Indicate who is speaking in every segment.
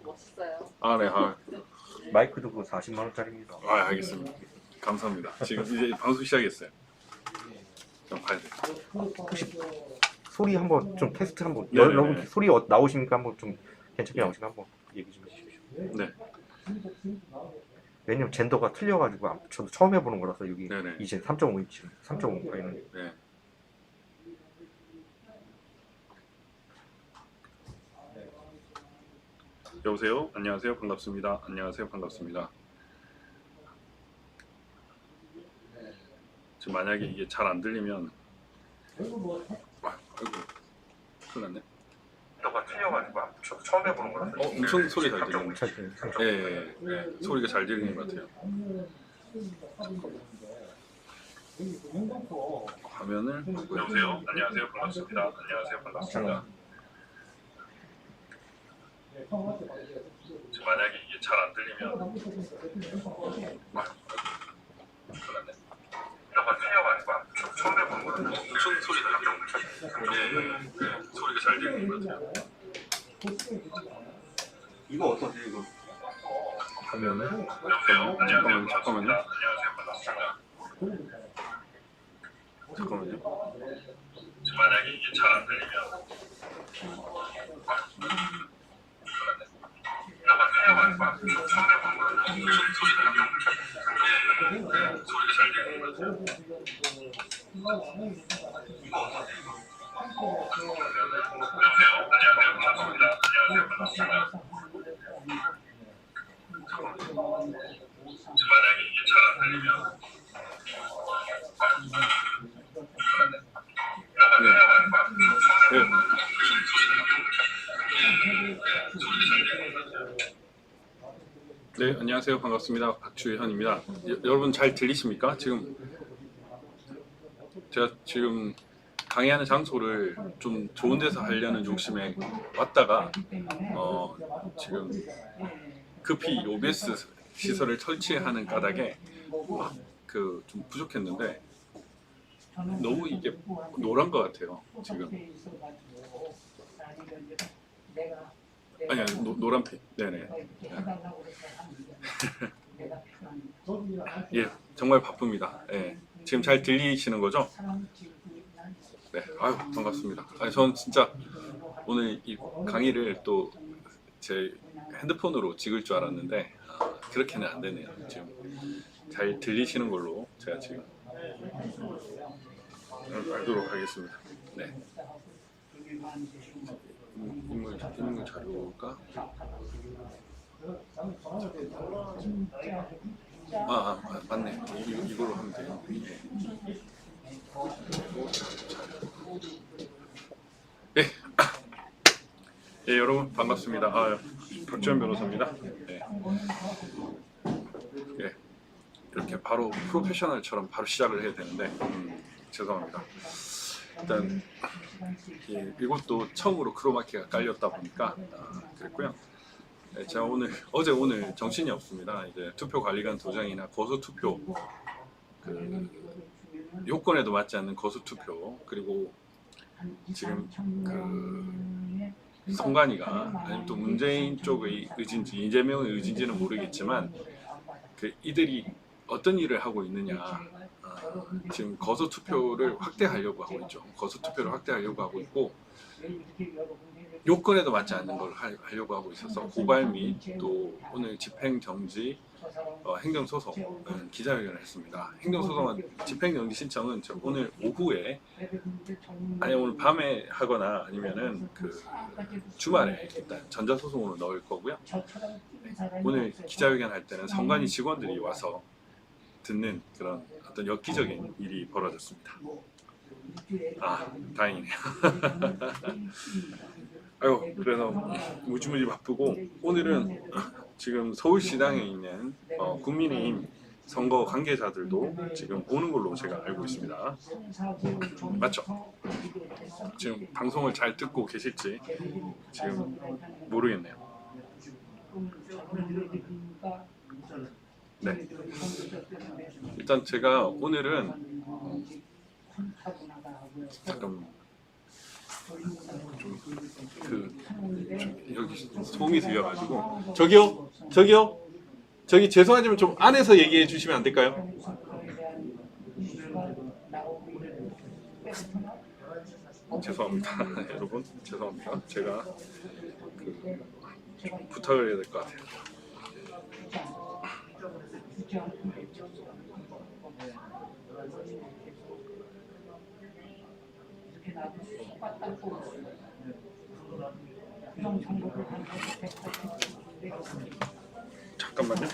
Speaker 1: 멋있어요.
Speaker 2: 아, 네.
Speaker 3: 마이크도 그거 40만 원짜리입니다.
Speaker 2: 알겠습니다. 감사합니다. 지금 이제 방송 시작했어요. 좀 봐야 돼.
Speaker 3: 혹시 소리 한번 좀 테스트 한번
Speaker 2: 네네네.
Speaker 3: 여러분 소리 나오십니까? 한번 좀 괜찮게 나오시나 한번 얘기 좀 해주십시오.
Speaker 2: 네.
Speaker 3: 왜냐면 젠더가 틀려가지고 저도 처음 해보는 거라서 여기
Speaker 2: 네네.
Speaker 3: 이제 3.5인치, 3.5인치는
Speaker 2: 네. 여보세요? 안녕하세요. 반갑습니다. 안녕하세요. 반갑습니다. 지금 만약에 이게 잘 안 들리면 아이고 큰일 났네.
Speaker 3: 젠더가 틀려가지고 저도 처음 해보는 거라서
Speaker 2: 엄청 소리 잘 들리네.
Speaker 3: 잘 들려요.
Speaker 2: 네. 소리가 잘 들리는 것 같아요. 화면을 여보세요? 안녕하세요. 반갑습니다. 안녕하세요. 반갑습니다. 지금 만약에 이게 잘 안 들리면 큰일 났네.
Speaker 3: 젠더가 틀려가지고 저도 처음 해보는 거라서
Speaker 2: 엄청 소리 잘 들리네. 소리가 잘 들리는 것 같아요.
Speaker 3: 이거 어떠세요? 이거
Speaker 2: 화면을 잠깐만요.
Speaker 3: 안녕하세요. 반갑습니다.
Speaker 2: 잠깐만요.
Speaker 3: 지금 만약에 이게 잘 안 들리면 젠더가 틀려가지고 저도 처음 해보는 거라서
Speaker 2: 소리가 잘 들리는 것 같아요.
Speaker 3: 이거 어떠세요? 여보세요? 안녕하세요. 반갑습니다. 안녕하세요. 반갑습니다. 만약에 이게 잘 안 들리면
Speaker 2: 네, 안녕하세요. 반갑습니다. 박주현입니다. 여러분 잘 들리십니까? 제가 지금 강의하는 장소를 좀 좋은 데서 하려는 욕심에 왔다가 지금 급히 OBS 시설을 설치하는 까닭에 좀 부족했는데 너무 이게 노란 것 같아요. 지금 아니요, 노란빛. 네네. 예, 정말 바쁩니다. 예, 지금 잘 들리시는 거죠? 네, 아유 반갑습니다. 저는 진짜 오늘 이 강의를 또 제 핸드폰으로 찍을 줄 알았는데 그렇게는 안 되네요. 지금 잘 들리시는 걸로 제가 지금 알도록 하겠습니다. 네. 인물 자료가 맞네. 이걸로 하면 돼요. 네. 예, 여러분 반갑습니다. 박주현 변호사입니다. 네. 예, 이렇게 바로 프로페셔널처럼 바로 시작을 해야 되는데 죄송합니다. 일단 이것도 처음으로 크로마키가 깔렸다 보니까 그랬고요. 네, 제가 어제 오늘 정신이 없습니다. 이제 투표관리관 도장이나 거소투표 요건에도 맞지 않는 거소투표, 그리고 지금 선관위가 아니면 또 문재인 쪽의 의지인지 이재명의 의지인지는 모르겠지만 이들이 어떤 일을 하고 있느냐, 지금 거소투표를 확대하려고 하고 있죠. 거소투표를 확대하려고 하고 있고 요건에도 맞지 않는 걸 하려고 하고 있어서 고발 및 또 오늘 집행정지 행정소송 기자회견을 했습니다. 행정소송은 집행정지 신청은 오늘 오후에 아니 오늘 밤에 하거나 아니면은 주말에 일단 전자소송으로 넣을 거고요. 오늘 기자회견 할 때는 선관위 직원들이 와서 듣는 그런 어떤 엽기적인 일이 벌어졌습니다. 다행이네요. 아유, 그래서 무지무지 바쁘고 오늘은 지금 서울시당에 있는 국민의힘 선거 관계자들도 지금 오는 걸로 제가 알고 있습니다. 맞죠? 지금 방송을 잘 듣고 계실지 지금 모르겠네요. 네. 일단 제가 오늘은 잠깐 여기 소음이 들려가지고 저기요 저기 죄송하지만 좀 안에서 얘기해 주시면 안 될까요? 죄송합니다. 여러분 죄송합니다. 제가 좀 부탁을 해야 될 것 같아요. 잠깐만요.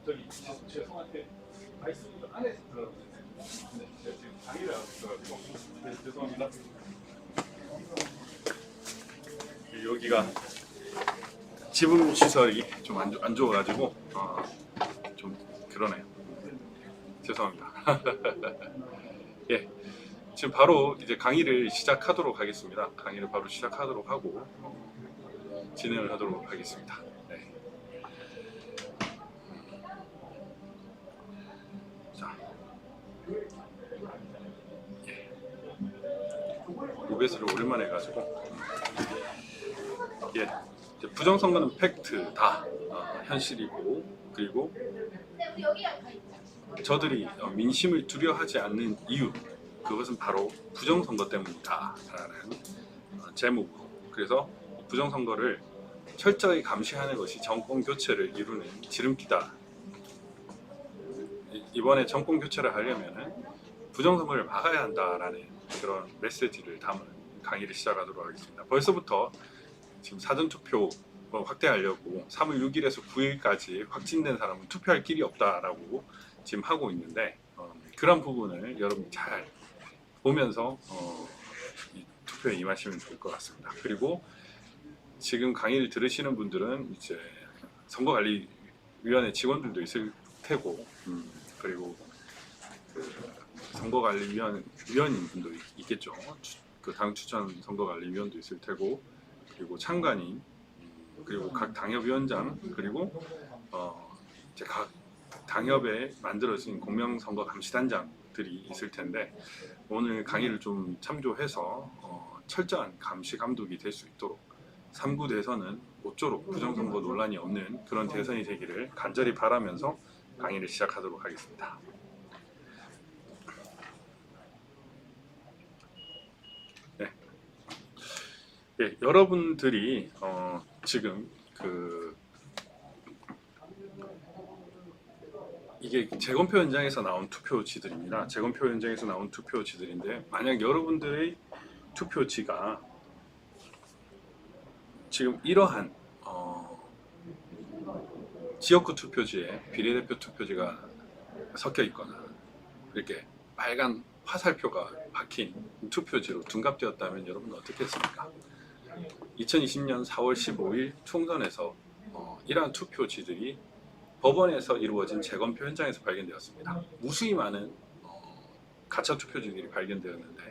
Speaker 2: 저기 죄송한데 말씀을 안에서 들어주세요. 네, 제가 지금 강의를 하고 있어가지고 네, 죄송합니다. 여기가 지붕 시설이 좀 안 좋아가지고 좀 그러네요. 죄송합니다. 예, 지금 바로 이제 강의를 시작하도록 하겠습니다. 강의를 바로 시작하도록 하고 진행을 하도록 하겠습니다. 네. 자, 예. OBS를 오랜만에 해가지고 예, 이제 부정선거는 팩트다, 현실이고, 그리고 저들이 민심을 두려워하지 않는 이유, 그것은 바로 부정선거 때문이다라는 제목으로, 그래서 부정선거를 철저히 감시하는 것이 정권 교체를 이루는 지름길이다. 이번에 정권 교체를 하려면은 부정선거를 막아야 한다라는 그런 메시지를 담은 강의를 시작하도록 하겠습니다. 벌써부터 지금 사전투표 확대하려고 3월 6일에서 9일까지 확진된 사람은 투표할 길이 없다라고 지금 하고 있는데, 그런 부분을 여러분 잘 보면서 이 투표에 임하시면 좋을 것 같습니다. 그리고 지금 강의를 들으시는 분들은 이제 선거관리위원회 직원들도 있을 테고, 그리고 그 선거관리위원인 분도 있겠죠. 그 당 추천 선거관리위원도 있을 테고, 그리고 참관인, 그리고 각 당협위원장, 그리고 이제 각 당협에 만들어진 공명선거 감시단장들이 있을 텐데, 오늘 강의를 좀 참조해서 철저한 감시 감독이 될 수 있도록 3구 대선은 모쪼록 부정선거 논란이 없는 그런 대선이 되기를 간절히 바라면서 강의를 시작하도록 하겠습니다. 네. 예, 여러분들이 지금 이게 재검표 현장에서 나온 투표지들입니다. 재검표 현장에서 나온 투표지들인데, 만약 여러분들의 투표지가 지금 이러한 지역구 투표지에 비례대표 투표지가 섞여 있거나 이렇게 빨간 화살표가 박힌 투표지로 둔갑되었다면 여러분은 어떻게 했습니까? 2020년 4월 15일 총선에서 이러한 투표지들이 법원에서 이루어진 재검표 현장에서 발견되었습니다. 무수히 많은 가짜 투표지들이 발견되었는데,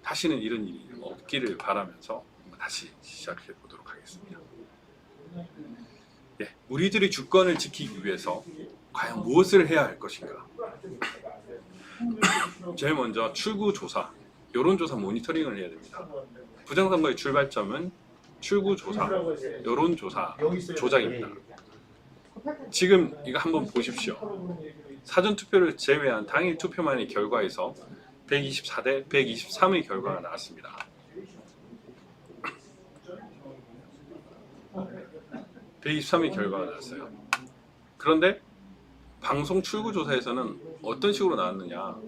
Speaker 2: 다시는 이런 일이 없기를 바라면서 다시 시작해 보도록 하겠습니다. 예, 우리들의 주권을 지키기 위해서 과연 무엇을 해야 할 것인가? 제일 먼저 출구조사, 여론조사 모니터링을 해야 됩니다. 부정선거의 출발점은 출구조사, 여론조사 조작입니다. 지금 이거 한번 보십시오. 사전투표를 제외한 당일 투표만의 결과에서 124대 123의 결과가 나왔습니다. 123의 결과가 나왔어요. 그런데 방송 출구조사에서는 어떤 식으로 나왔느냐,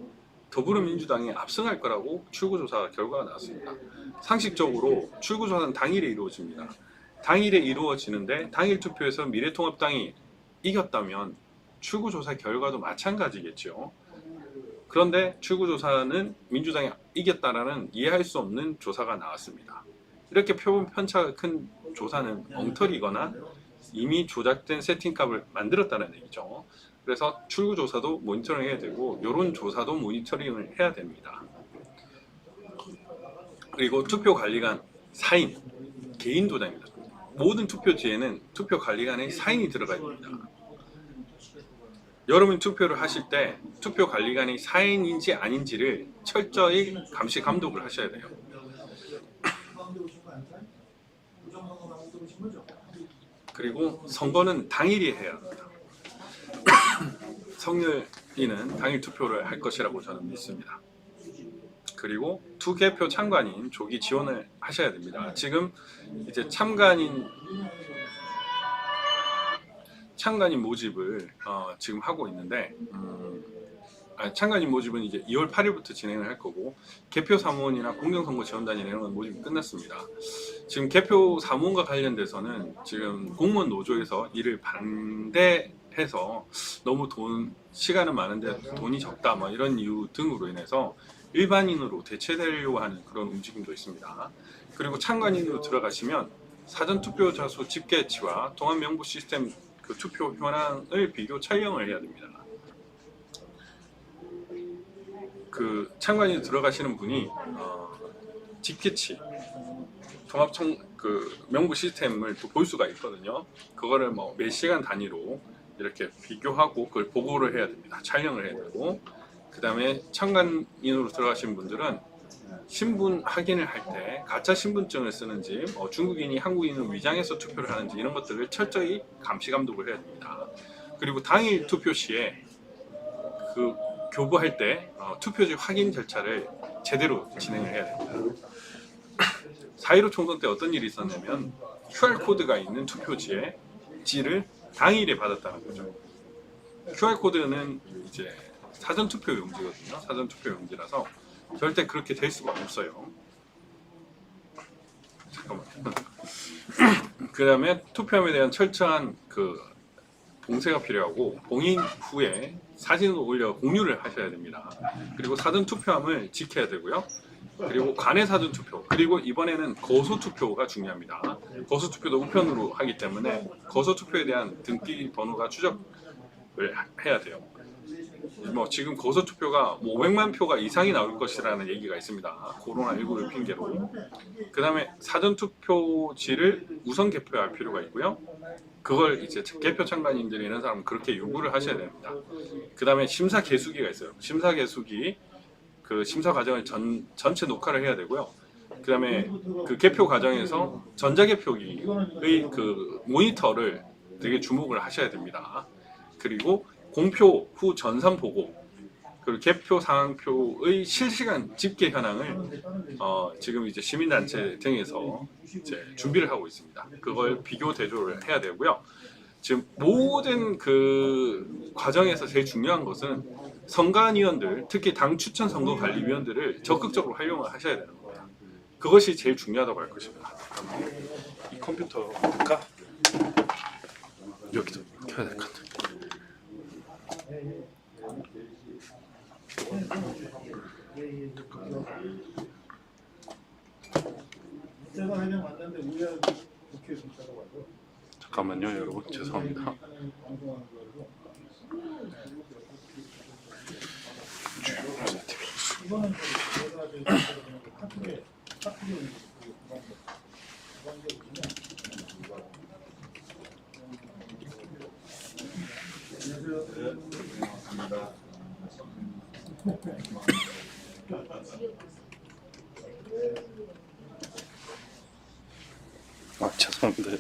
Speaker 2: 더불어민주당이 압승할 거라고 출구조사 결과가 나왔습니다. 상식적으로 출구조사는 당일에 이루어집니다. 당일에 이루어지는데, 당일 투표에서 미래통합당이 이겼다면 출구조사 결과도 마찬가지겠죠. 그런데 출구조사는 민주당이 이겼다라는 이해할 수 없는 조사가 나왔습니다. 이렇게 표본 편차가 큰 조사는 엉터리거나 이미 조작된 세팅값을 만들었다는 얘기죠. 그래서 출구조사도 모니터링 해야 되고, 여론조사도 모니터링을 해야 됩니다. 그리고 투표관리관 사인, 개인 도장입니다. 모든 투표지에는 투표관리관의 사인이 들어가야 됩니다. 여러분 투표를 하실 때 투표 관리관이 사인인지 아닌지를 철저히 감시 감독을 하셔야 돼요. 그리고 선거는 당일이 해야 합니다. 성렬이는 당일 투표를 할 것이라고 저는 믿습니다. 그리고 투개표 참관인 조기 지원을 하셔야 됩니다. 지금 이제 참관인 모집을 지금 하고 있는데 참관인 모집은 이제 2월 8일부터 진행을 할 거고, 개표 사무원이나 공정선거 지원단이나 이런 건 모집이 끝났습니다. 지금 개표 사무원과 관련돼서는 지금 공무원 노조에서 이를 반대해서 너무 시간은 많은데 돈이 적다 뭐 이런 이유 등으로 인해서 일반인으로 대체되려고 하는 그런 움직임도 있습니다. 그리고 참관인으로 들어가시면 사전투표자 수 집계치와 통합명부 시스템 그 투표 현황을 비교 촬영을 해야 됩니다. 그 참관인 들어가시는 분이 집계치, 그 명부 시스템을 또 볼 수가 있거든요. 그거를 뭐 몇 시간 단위로 이렇게 비교하고 그걸 보고를 해야 됩니다. 촬영을 해야 되고, 그 다음에 참관인으로 들어가신 분들은 신분 확인을 할 때 가짜 신분증을 쓰는지, 중국인이 한국인을 위장해서 투표를 하는지 이런 것들을 철저히 감시 감독을 해야 됩니다. 그리고 당일 투표 시에 그 교부할 때 투표지 확인 절차를 제대로 진행을 해야 됩니다. 4.15 총선 때 어떤 일이 있었냐면 QR코드가 있는 투표지를 당일에 받았다는 거죠. QR코드는 이제 사전투표 용지거든요. 사전투표 용지라서 절대 그렇게 될 수가 없어요. 잠깐만요. 그 다음에 투표함에 대한 철저한 그 봉쇄가 필요하고, 봉인 후에 사진을 올려 공유를 하셔야 됩니다. 그리고 사전투표함을 지켜야 되고요. 그리고 관내 사전투표, 그리고 이번에는 거소투표가 중요합니다. 거소투표도 우편으로 하기 때문에 거소투표에 대한 등기 번호가 추적을 해야 돼요. 뭐 지금 거소투표가 500만 표가 이상이 나올 것이라는 얘기가 있습니다. 코로나19를 핑계로. 그 다음에 사전투표지를 우선 개표할 필요가 있고요. 그걸 이제 개표 참관인들이 이런 사람은 그렇게 요구를 하셔야 됩니다. 그 다음에 심사 개수기가 있어요. 심사 개수기, 그 심사 과정을 전체 녹화를 해야 되고요. 그 다음에 그 개표 과정에서 전자개표기의 그 모니터를 되게 주목을 하셔야 됩니다. 그리고 공표 후 전산 보고, 그리고 개표 상황표의 실시간 집계 현황을 지금 이제 시민단체 등에서 이제 준비를 하고 있습니다. 그걸 비교 대조를 해야 되고요. 지금 모든 그 과정에서 제일 중요한 것은 선관위원들, 특히 당 추천 선거관리위원들을 적극적으로 활용을 하셔야 되는 겁니다. 그것이 제일 중요하다고 할 것입니다. 이 컴퓨터가 여기도 켜야 될 것 같아요. 잠깐만요, 여러분. 죄송합니다. 죄송합니다. 네.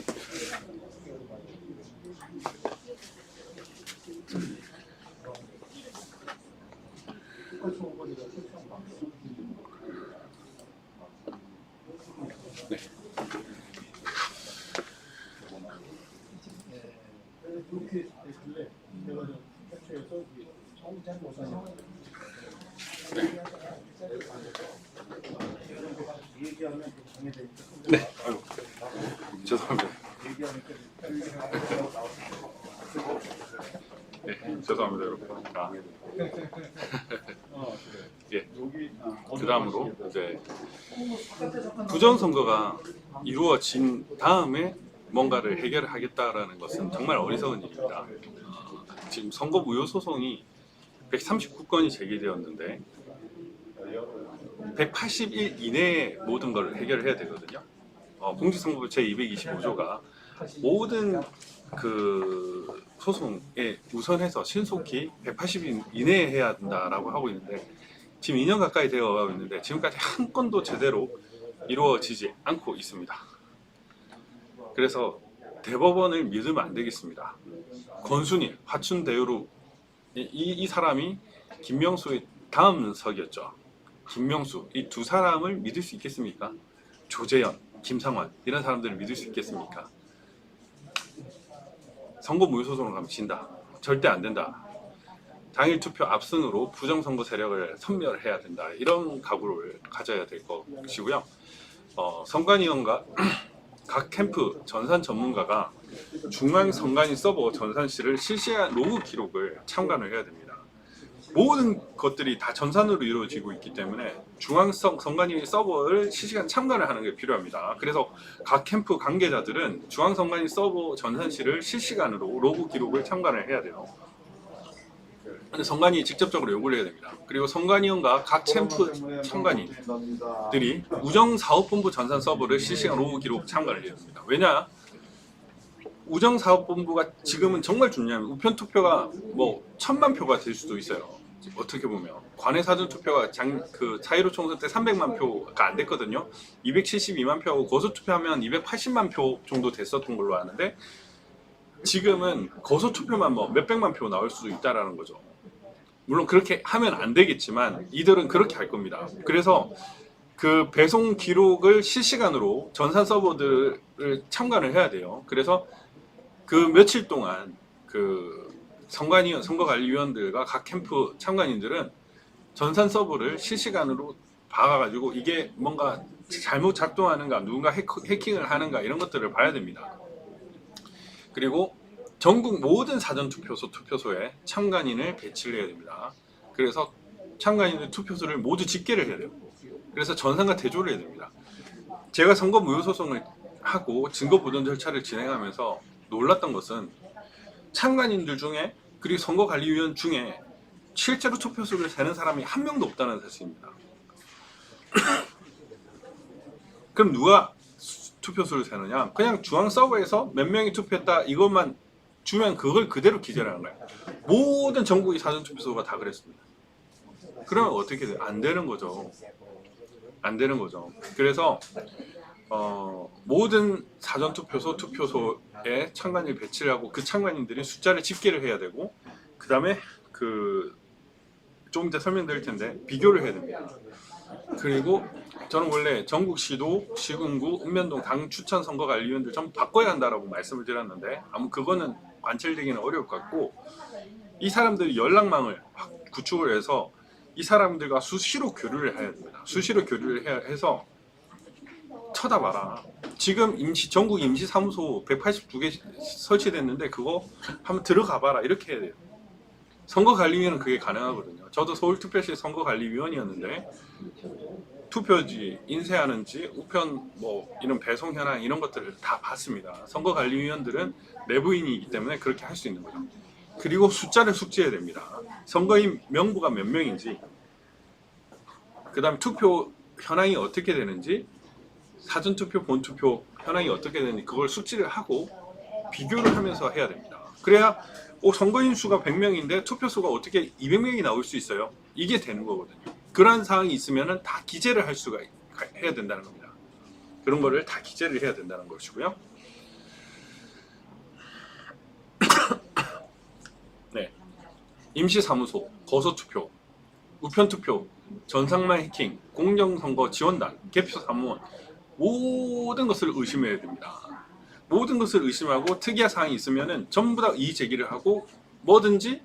Speaker 2: 네. 아유, 죄송합니다. 네, 죄송합니다, 여러분. 예. 그 다음으로 이제 부정선거가 이루어진 다음에 뭔가를 해결하겠다라는 것은 정말 어리석은 일입니다. 지금 선거 무효 소송이 139건이 제기되었는데 180일 이내에 모든 걸 해결을 해야 되거든요. 공직선거법 제225조가 모든 그 소송에 우선해서 신속히 180일 이내에 해야 된다라고 하고 있는데 지금 2년 가까이 되어 가고 있는데 지금까지 한 건도 제대로 이루어지지 않고 있습니다. 그래서 대법원을 믿으면 안 되겠습니다. 권순일, 화춘대유로 이 사람이 김명수의 다음 석이었죠. 김명수, 이 두 사람을 믿을 수 있겠습니까? 조재현, 김상환 이런 사람들을 믿을 수 있겠습니까? 선거 무효소송을 가면 진다. 절대 안 된다. 당일 투표 압승으로 부정선거 세력을 섬멸해야 된다. 이런 각오를 가져야 될 것이고요. 선관위원과 각 캠프 전산 전문가가 중앙선관위 서버 전산실을 실시간 로그 기록을 참관을 해야 됩니다. 모든 것들이 다 전산으로 이루어지고 있기 때문에 중앙선관위 서버를 실시간 참관을 하는 게 필요합니다. 그래서 각 캠프 관계자들은 중앙선관위 서버 전산실을 실시간으로 로그 기록을 참관을 해야 돼요. 근데 선관위 직접적으로 요구를 해야 됩니다. 그리고 선관위원과 각 캠프 참관인들이 우정사업본부 전산 서버를 실시간 로그 기록 참관을 해야 됩니다. 왜냐? 우정사업본부가 지금은 정말 중요합니다. 우편투표가 뭐 1000만 표가 될 수도 있어요. 어떻게 보면 관외 사전투표가 그 4.15 총선 때 300만 표가 안 됐거든요. 272만 표하고 거소투표하면 280만 표 정도 됐었던 걸로 아는데 지금은 거소투표만 뭐 몇백만 표 나올 수도 있다라는 거죠. 물론 그렇게 하면 안 되겠지만 이들은 그렇게 할 겁니다. 그래서 그 배송 기록을 실시간으로 전산 서버들을 참관을 해야 돼요. 그래서 그 며칠 동안 그 선관위원, 선거관리위원들과 각 캠프 참관인들은 전산 서버를 실시간으로 봐가지고 이게 뭔가 잘못 작동하는가, 누군가 해킹을 하는가 이런 것들을 봐야 됩니다. 그리고 전국 모든 사전투표소, 투표소에 참관인을 배치를 해야 됩니다. 그래서 참관인들 투표소를 모두 집계를 해야 돼요. 그래서 전산과 대조를 해야 됩니다. 제가 선거 무효소송을 하고 증거보존 절차를 진행하면서 놀랐던 것은 참관인들 중에 그리고 선거관리위원 중에 실제로 투표수를 세는 사람이 한 명도 없다는 사실입니다. 그럼 누가 투표수를 세느냐? 그냥 중앙 서버에서 몇 명이 투표했다 이것만 주면 그걸 그대로 기재를 하는 거예요. 모든 전국의 사전투표소가 다 그랬습니다. 그러면 어떻게 돼요? 안 되는 거죠. 안 되는 거죠. 그래서 모든 사전투표소, 투표소에 참관인을 배치를 하고 그 참관인들이 숫자를 집계를 해야 되고 그 다음에 좀 이따 설명드릴 텐데 비교를 해야 됩니다. 그리고 저는 원래 전국시도, 시군구, 읍면동 당 추천 선거관리위원들 전부 바꿔야 한다라고 말씀을 드렸는데 아무 그거는 관철되기는 어려울 것 같고 이 사람들이 연락망을 구축을 해서 이 사람들과 수시로 교류를 해야 됩니다. 수시로 교류를 해서 쳐다봐라. 지금 전국 임시사무소 182개 설치됐는데 그거 한번 들어가봐라 이렇게 해야 돼요. 선거관리위원은 그게 가능하거든요. 저도 서울특별시 선거관리위원이었는데 투표지 인쇄하는지 우편 뭐 이런 배송 현황 이런 것들을 다 봤습니다. 선거관리위원들은 내부인이기 때문에 그렇게 할 수 있는 거죠. 그리고 숫자를 숙지해야 됩니다. 선거인 명부가 몇 명인지 그 다음 투표 현황이 어떻게 되는지 사전투표, 본투표 현황이 어떻게 되는지 그걸 숙지를 하고 비교를 하면서 해야 됩니다. 그래야 선거인 수가 100명인데 투표수가 어떻게 200명이 나올 수 있어요? 이게 되는 거거든요. 그런 상황이 있으면 다 기재를 해야 된다는 겁니다. 그런 거를 다 기재를 해야 된다는 것이고요. 네, 임시사무소, 거소투표, 우편투표, 전상망 해킹, 공정선거 지원단, 개표사무원 모든 것을 의심해야 됩니다. 모든 것을 의심하고 특이한 사항이 있으면 전부 다 이의 제기를 하고 뭐든지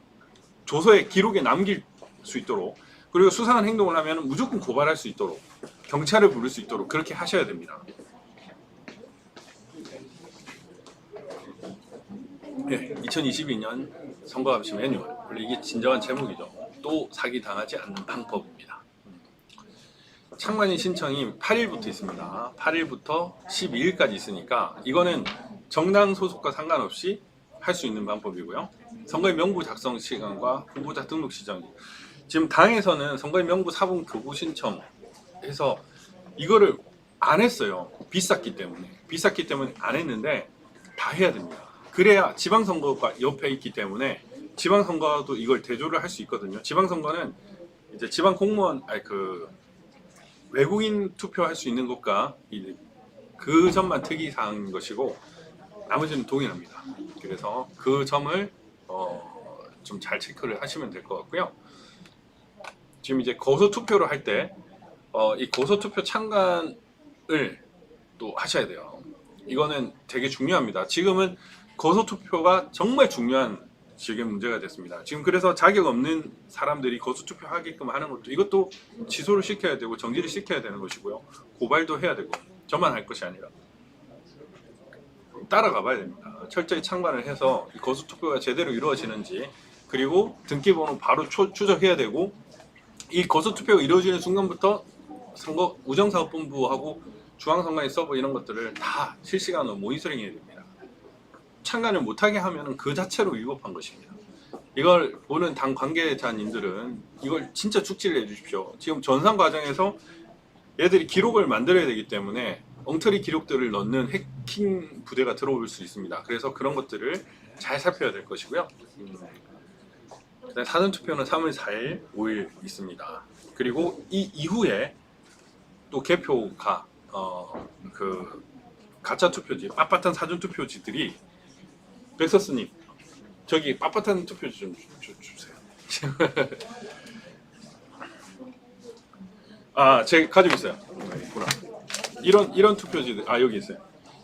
Speaker 2: 조서에 기록에 남길 수 있도록 그리고 수상한 행동을 하면 무조건 고발할 수 있도록 경찰을 부를 수 있도록 그렇게 하셔야 됩니다. 네, 2022년 선거감시 매뉴얼 원래 이게 진정한 제목이죠. 또 사기당하지 않는 방법입니다. 참관인 신청이 8일부터 있습니다. 8일부터 12일까지 있으니까 이거는 정당 소속과 상관없이 할 수 있는 방법이고요. 선거인 명부 작성 시간과 후보자 등록 시정. 지금 당에서는 선거인 명부 사본 교부 신청해서 이거를 안 했어요. 비쌌기 때문에 안 했는데 다 해야 됩니다. 그래야 지방선거가 옆에 있기 때문에 지방선거도 이걸 대조를 할 수 있거든요. 지방선거는 이제 지방 공무원 그 외국인 투표할 수 있는 것과 그 점만 특이사항인 것이고 나머지는 동일합니다. 그래서 그 점을 좀 잘 체크를 하시면 될 것 같고요. 지금 이제 거소 투표를 할 때 이 거소 투표 참관을 또 하셔야 돼요. 이거는 되게 중요합니다. 지금은 거소 투표가 정말 중요한 지금 문제가 됐습니다. 지금 그래서 자격 없는 사람들이 거소 투표 하게끔 하는 것도 이것도 취소를 시켜야 되고 정지를 시켜야 되는 것이고요. 고발도 해야 되고 저만 할 것이 아니라 따라가 봐야 됩니다. 철저히 참관을 해서 이 거소 투표가 제대로 이루어지는지 그리고 등기번호 바로 추적해야 되고 이 거소 투표가 이루어지는 순간부터 선거 우정사업본부하고 중앙선관위 서버 이런 것들을 다 실시간으로 모니터링해야 됩니다. 참관을 못하게 하면 그 자체로 위법한 것입니다. 이걸 보는 당 관계자님들은 이걸 진짜 축지를 해주십시오. 지금 전산 과정에서 얘들이 기록을 만들어야 되기 때문에 엉터리 기록들을 넣는 해킹 부대가 들어올 수 있습니다. 그래서 그런 것들을 잘 살펴야 될 것이고요. 사전투표는 3월 4일, 5일 있습니다. 그리고 이 이후에 또 개표가 그 가짜 투표지, 빳빳한 사전 투표지들이 백서스님 저기 빳빳한 투표지 좀 주세요. 아, 제가 가지고 있어요. 있구나. 이런 투표지들 여기 있어요.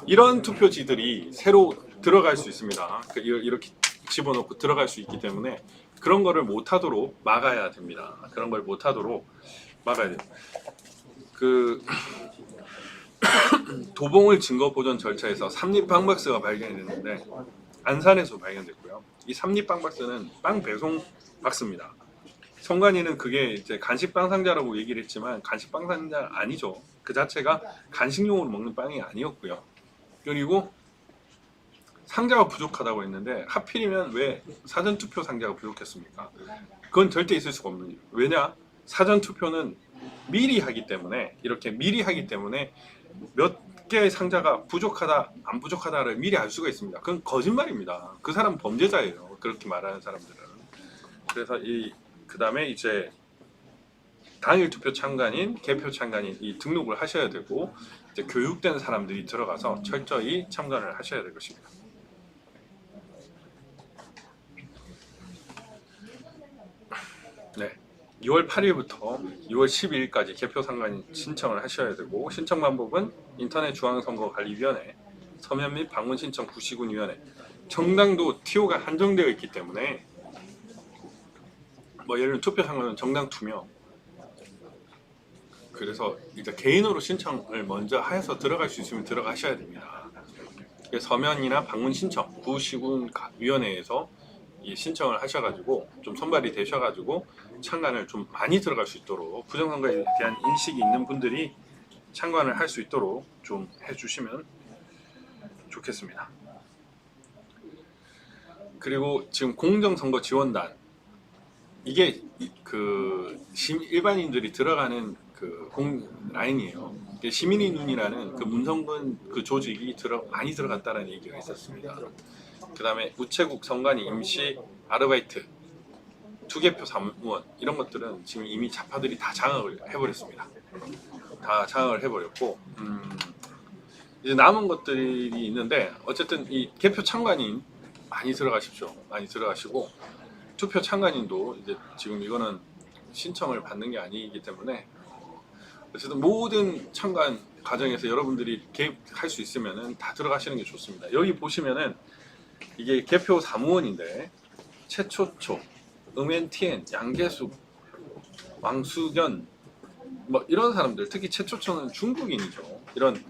Speaker 2: 이런 투표지들이 새로 들어갈 수 있습니다. 이렇게 집어넣고 들어갈 수 있기 때문에 그런 거를 못하도록 막아야 됩니다. 그런 걸 못하도록 막아야 돼요. 그 도봉을 증거 보존 절차에서 삼립빵박스가 발견이 됐는데 안산에서 발견됐고요. 이 삼립빵박스는 빵 배송 박스입니다. 선관위는 그게 이제 간식빵 상자라고 얘기를 했지만 간식빵 상자 아니죠. 그 자체가 간식용으로 먹는 빵이 아니었고요. 그리고 상자가 부족하다고 했는데 하필이면 왜 사전투표 상자가 부족했습니까? 그건 절대 있을 수가 없는 일이에요. 왜냐? 사전투표는 미리 하기 때문에 이렇게 미리 하기 때문에 몇 개의 상자가 부족하다 안 부족하다를 미리 알 수가 있습니다. 그건 거짓말입니다. 그 사람 범죄자예요. 그렇게 말하는 사람들은. 그래서 그 다음에 이제 당일 투표 참관인, 개표 참관인 이 등록을 하셔야 되고 이제 교육된 사람들이 들어가서 철저히 참관을 하셔야 될 것입니다. 네, 6월 8일부터 6월 12일까지 개표 참관인 신청을 하셔야 되고 신청 방법은 인터넷 중앙선거관리위원회 서면 및 방문 신청 구시군위원회 정당도 TO가 한정되어 있기 때문에 뭐 예를 들면 투표 참관은 정당 2명 그래서 일단 개인으로 신청을 먼저 해서 들어갈 수 있으면 들어가셔야 됩니다. 서면이나 방문 신청 구시군위원회에서 이 신청을 하셔가지고 좀 선발이 되셔가지고 참관을 좀 많이 들어갈 수 있도록 부정선거에 대한 인식이 있는 분들이 참관을 할 수 있도록 좀 해주시면 좋겠습니다. 그리고 지금 공정선거 지원단 이게 그 일반인들이 들어가는 그 라인이에요. 시민의 눈이라는 그 문성근 그 조직이 많이 들어갔다는 얘기가 있었습니다. 그 다음에 우체국 선관위 임시 아르바이트 투개표 사무원 이런 것들은 지금 이미 좌파들이 다 장악을 해버렸습니다. 다 장악을 해버렸고 이제 남은 것들이 있는데 어쨌든 이 개표 참관인 많이 들어가십시오. 많이 들어가시고 투표 참관인도 이제 지금 이거는 신청을 받는 게 아니기 때문에 어쨌든 모든 참관 과정에서 여러분들이 개입할 수 있으면은 다 들어가시는 게 좋습니다. 여기 보시면은 이게 개표 사무원인데 최초초, 응엔티엔, 양계숙, 왕수견 뭐 이런 사람들 특히 최초초는 중국인이죠. 이런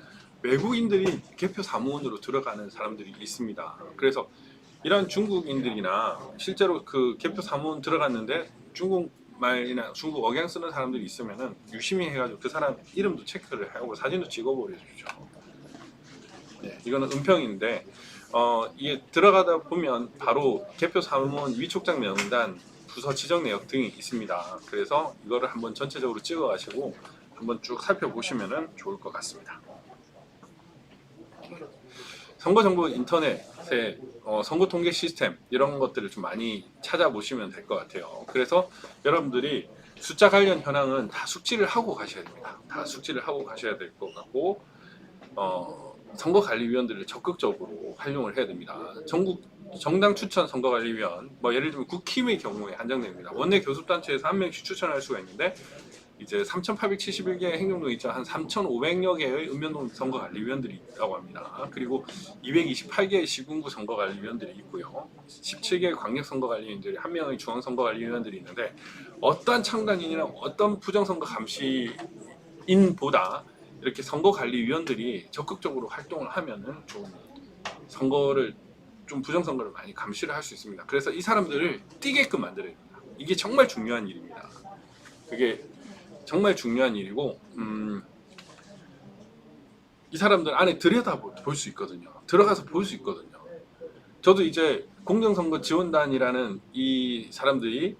Speaker 2: 외국인들이 개표 사무원으로 들어가는 사람들이 있습니다. 그래서 이런 중국인들이나 실제로 그 개표 사무원 들어갔는데 중국말이나 중국 억양 쓰는 사람들이 있으면은 유심히 해가지고 그 사람 이름도 체크를 하고 사진도 찍어버려 주죠. 네, 이거는 은평인데 이게 들어가다 보면 바로 개표 사무원 위촉장 명단, 부서 지정 내역 등이 있습니다. 그래서 이거를 한번 전체적으로 찍어 가시고 한번 쭉 살펴보시면 좋을 것 같습니다. 선거정보 인터넷에 선거 통계 시스템 이런 것들을 좀 많이 찾아보시면 될 것 같아요. 그래서 여러분들이 숫자 관련 현황은 다 숙지를 하고 가셔야 됩니다. 다 숙지를 하고 가셔야 될 것 같고 선거관리위원들을 적극적으로 활용을 해야 됩니다. 전국 정당 추천 선거관리위원, 뭐 예를 들면 국힘의 경우에 한정됩니다. 원내 교섭단체에서 한 명씩 추천할 수가 있는데 이제 3,871개의 행정동 있죠. 한 3,500여 개의 읍면동 선거관리위원들이 있다고 합니다. 그리고 228개의 시군구 선거관리위원들이 있고요. 17개의 광역선거관리위원들이 한 명의 중앙선거관리위원들이 있는데 어떤 참관인이나 어떤 부정선거 감시인보다 이렇게 선거관리위원들이 적극적으로 활동을 하면은 좀 선거를 좀 부정선거를 많이 감시를 할 수 있습니다. 그래서 이 사람들을 뛰게끔 만들어야 됩니다. 이게 정말 중요한 일입니다. 그게 정말 중요한 일이고 이 사람들 안에 들여다 볼 수 있거든요. 들어가서 볼 수 있거든요. 저도 이제 공정선거 지원단이라는 이 사람들이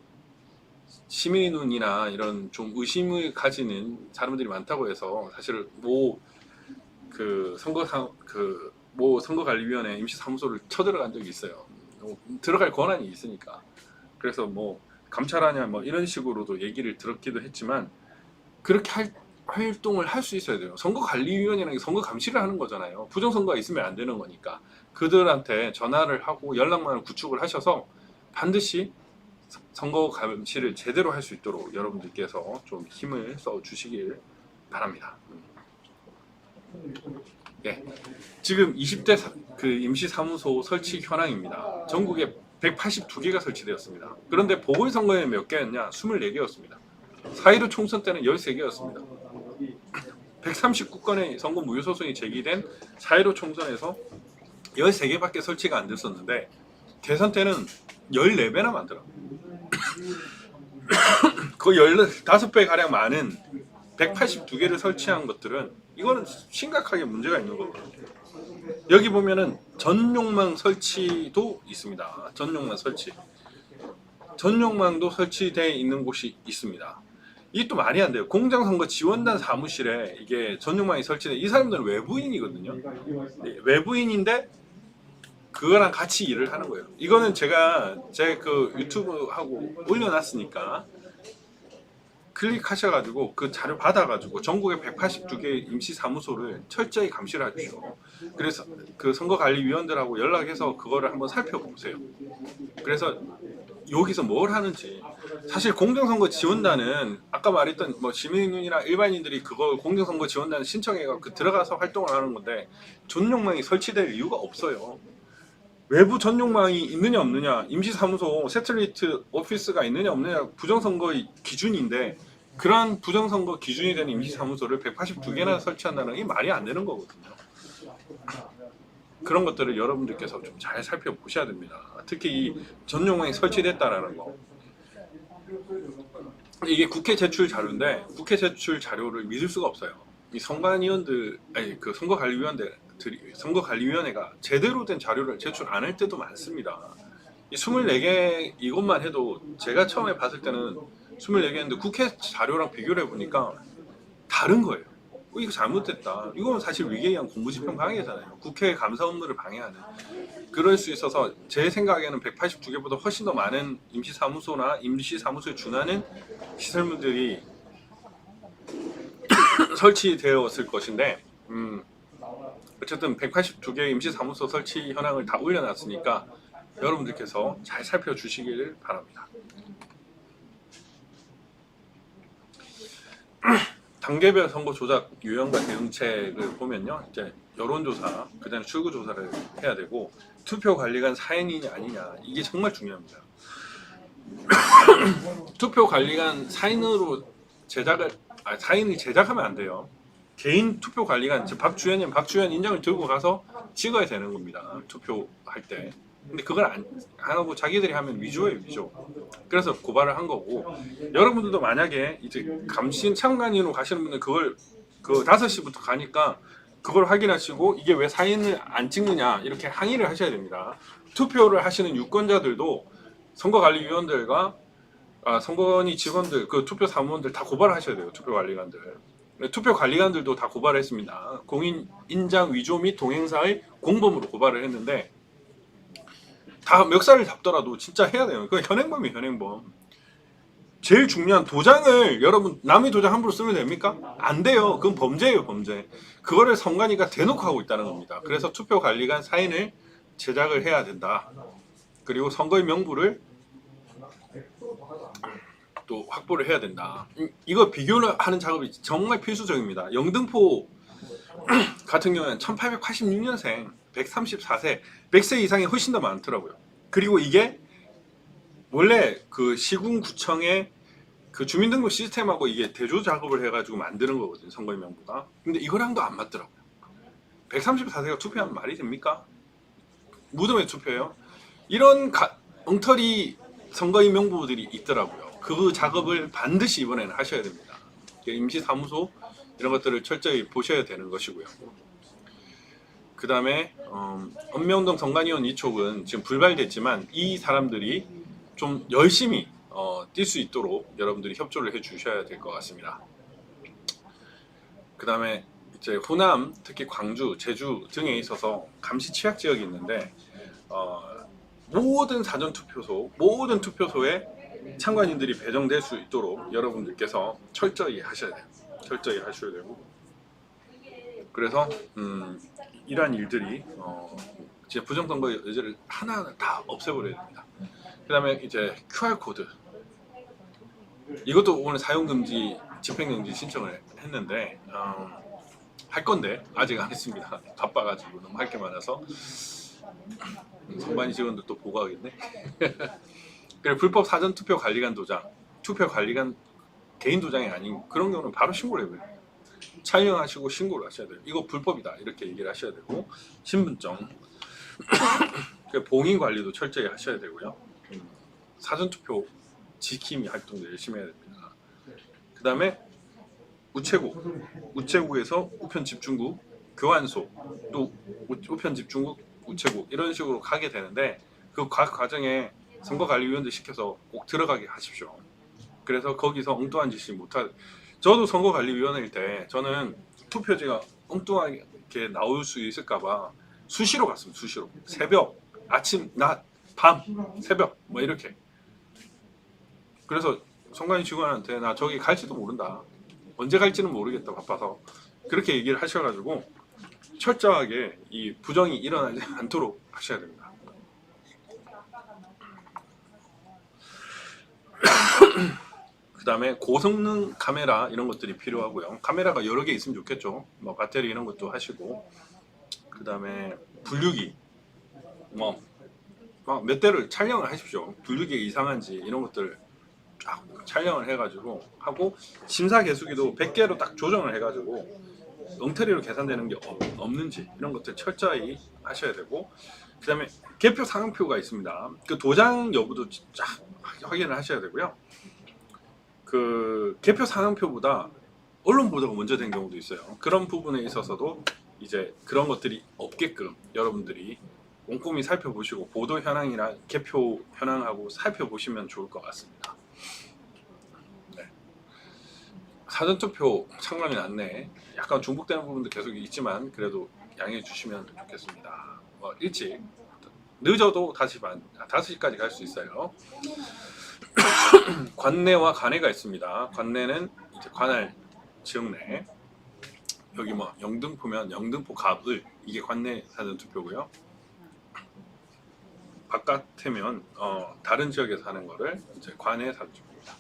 Speaker 2: 시민의 눈이나 이런 좀 의심을 가지는 사람들이 많다고 해서 사실 뭐 선거관리위원회 임시사무소를 쳐들어간 적이 있어요. 들어갈 권한이 있으니까. 그래서 뭐 감찰하냐 뭐 이런 식으로도 얘기를 들었기도 했지만 그렇게 활동을 할 수 있어야 돼요. 선거관리위원회라는 게 선거 감시를 하는 거잖아요. 부정선거가 있으면 안 되는 거니까. 그들한테 전화를 하고 연락망을 구축을 하셔서 반드시 선거 감시를 제대로 할 수 있도록 여러분들께서 좀 힘을 써 주시길 바랍니다. 네, 지금 20대 그 임시사무소 설치 현황입니다. 전국에 182개가 설치되었습니다. 그런데 보궐선거에 몇 개였냐? 24개였습니다. 4.15 총선 때는 13개였습니다. 139건의 선거 무효 소송이 제기된 4.15 총선에서 13개밖에 설치가 안 됐었는데 대선 때는 14배나 많더라고요. 거의 15배 가량 많은 182개를 설치한 것들은 이거는 심각하게 문제가 있는 거거든요. 여기 보면은 전용망 설치도 있습니다. 전용망 설치. 전용망도 설치되어 있는 곳이 있습니다. 이게 또 말이 안 돼요. 공정선거 지원단 사무실에 이게 전용망이 설치돼. 이 사람들은 외부인이거든요. 네, 외부인인데 그거랑 같이 일을 하는 거예요. 이거는 제가 제 그 유튜브하고 올려놨으니까 클릭하셔가지고 그 자료 받아가지고 전국에 182개 임시사무소를 철저히 감시를 하십시오. 그래서 그 선거관리위원들하고 연락해서 그거를 한번 살펴보세요. 그래서 여기서 뭘 하는지 사실 공정선거 지원단은 아까 말했던 뭐 시민이나 일반인들이 그걸 공정선거 지원단 신청해서 그 들어가서 활동을 하는 건데 전용망이 설치될 이유가 없어요. 외부 전용망이 있느냐 없느냐, 임시사무소 세틀리트 오피스가 있느냐 없느냐 부정선거의 기준인데 그러한 부정선거 기준이 되는 임시사무소를 182개나 설치한다는 게 말이 안 되는 거거든요. 그런 것들을 여러분들께서 좀 잘 살펴보셔야 됩니다. 특히 이 전용망이 설치됐다라는 거. 이게 국회 제출 자료인데 국회 제출 자료를 믿을 수가 없어요. 이 선관위원들, 아니 그 선거관리위원회가 제대로 된 자료를 제출 안 할 때도 많습니다. 이 24개 이것만 해도 제가 처음에 봤을 때는 24개인데 국회 자료랑 비교를 해보니까 다른 거예요. 이거 잘못됐다. 이건 사실 위계의한 공무집행 방해잖아요. 국회 감사 업무를 방해하는. 그럴 수 있어서 제 생각에는 182개보다 훨씬 더 많은 임시사무소나 임시사무소에 준하는 시설물들이 설치되었을 것인데 어쨌든 182개 임시사무소 설치 현황을 다 올려놨으니까 여러분들께서 잘 살펴주시길 바랍니다. 단계별 선거 조작 유형과 대응책을 보면요, 이제 여론조사, 그다음에 출구조사를 해야 되고 투표 관리관 사인이냐 아니냐 이게 정말 중요합니다. 투표 관리관 사인을 제작하면 안 돼요. 개인 투표 관리관, 박주현님 인정을 들고 가서 찍어야 되는 겁니다. 투표할 때. 근데 그걸 안 하고 자기들이 하면 위조예요, 위조. 그래서 고발을 한 거고, 여러분들도 만약에 이제 감신 참관인으로 가시는 분들 그걸 그 5시부터 가니까 그걸 확인하시고 이게 왜 사인을 안 찍느냐 이렇게 항의를 하셔야 됩니다. 투표를 하시는 유권자들도 선거관리위원들과 선거관리 직원들, 그 투표 사무원들 다 고발을 하셔야 돼요. 투표관리관들. 투표 관리관들도 다 고발을 했습니다. 공인 인장 위조 및 동행사의 공범으로 고발을 했는데 다 멱살을 잡더라도 진짜 해야 돼요. 그건 현행범이에요, 현행범. 제일 중요한 도장을 여러분 남의 도장 함부로 쓰면 됩니까? 안 돼요. 그건 범죄예요, 범죄. 그거를 선관위가 대놓고 하고 있다는 겁니다. 그래서 투표관리관 사인을 제작을 해야 된다. 그리고 선거의 명부를 또 확보를 해야 된다. 이거 비교를 하는 작업이 정말 필수적입니다. 영등포 같은 경우에는 1886년생 134세 100세 이상이 훨씬 더 많더라고요. 그리고 이게 원래 그 시군구청의 그 주민등록 시스템하고 이게 대조 작업을 해가지고 만드는 거거든요, 선거인 명부가. 근데 이거랑도 안 맞더라고요. 134세가 투표하면 말이 됩니까? 무덤에 투표해요? 이런 엉터리 선거인 명부들이 있더라고요. 그 작업을 반드시 이번에는 하셔야 됩니다. 임시사무소 이런 것들을 철저히 보셔야 되는 것이고요. 그 다음에 엄명동 선관위원 이촉은 지금 불발됐지만 이 사람들이 좀 열심히 뛸 수 있도록 여러분들이 협조를 해 주셔야 될 것 같습니다. 그 다음에 이제 호남, 특히 광주, 제주 등에 있어서 감시 취약 지역이 있는데 모든 사전투표소, 모든 투표소에 참관인들이 배정될 수 있도록 여러분들께서 철저히 하셔야 돼요. 철저히 하셔야 되고, 그래서 이러한 일들이 이제 부정선거 여지를 하나하나 다 없애버려야 됩니다. 그 다음에 이제 QR코드, 이것도 오늘 사용금지, 집행금지 신청을 했는데 할 건데 아직 안 했습니다. 바빠가지고 너무 할 게 많아서. 선관위 직원들 또 보고하겠네. 그리고 불법 사전투표 관리관 도장, 투표 관리관 개인 도장이 아닌 그런 경우는 바로 신고를 해버려요. 촬영하시고 신고를 하셔야 돼요. 이거 불법이다 이렇게 얘기를 하셔야 되고, 신분증 봉인 관리도 철저히 하셔야 되고요. 사전투표 지킴이 활동도 열심히 해야 됩니다. 그 다음에 우체국에서 우편 집중국, 교환소, 또 우편 집중국, 우체국 이런 식으로 가게 되는데 그 과정에 선거관리위원들 시켜서 꼭 들어가게 하십시오. 그래서 거기서 엉뚱한 짓이 못하. 저도 선거관리위원회일 때 저는 투표지가 엉뚱하게 나올 수 있을까봐 수시로 갔습니다. 수시로. 새벽, 아침, 낮, 밤, 새벽 뭐 이렇게. 그래서 선관위 직원한테 나 저기 갈지도 모른다. 언제 갈지는 모르겠다 바빠서. 그렇게 얘기를 하셔가지고 철저하게 이 부정이 일어나지 않도록 하셔야 됩니다. 그 다음에 고성능 카메라 이런 것들이 필요하고요. 카메라가 여러 개 있으면 좋겠죠. 뭐 배터리 이런 것도 하시고, 그 다음에 분류기 뭐 몇 대를 촬영을 하십시오. 분류기가 이상한지 이런 것들 쫙 촬영을 해가지고 하고, 심사 개수기도 100개로 딱 조정을 해가지고 엉터리로 계산되는 게 없는지 이런 것들 철저히 하셔야 되고, 그 다음에 개표 상황표가 있습니다. 그 도장 여부도 쫙 확인을 하셔야 되고요. 그 개표 상황표보다 언론 보도가 먼저 된 경우도 있어요. 그런 부분에 있어서도 이제 그런 것들이 없게끔 여러분들이 꼼꼼히 살펴보시고 보도 현황이랑 개표 현황하고 살펴보시면 좋을 것 같습니다. 네. 사전투표 참관인 안내 약간 중복되는 부분도 계속 있지만 그래도 양해해 주시면 좋겠습니다. 일찍, 늦어도 5시까지 갈 수 있어요. 관내와 관외가 있습니다. 관내는 이제 관할 지역 내, 여기 뭐 영등포면 영등포 갑을, 이게 관내 사전투표고요. 바깥이면 다른 지역에서 하는 거를 이제 관내 사전투표입니다.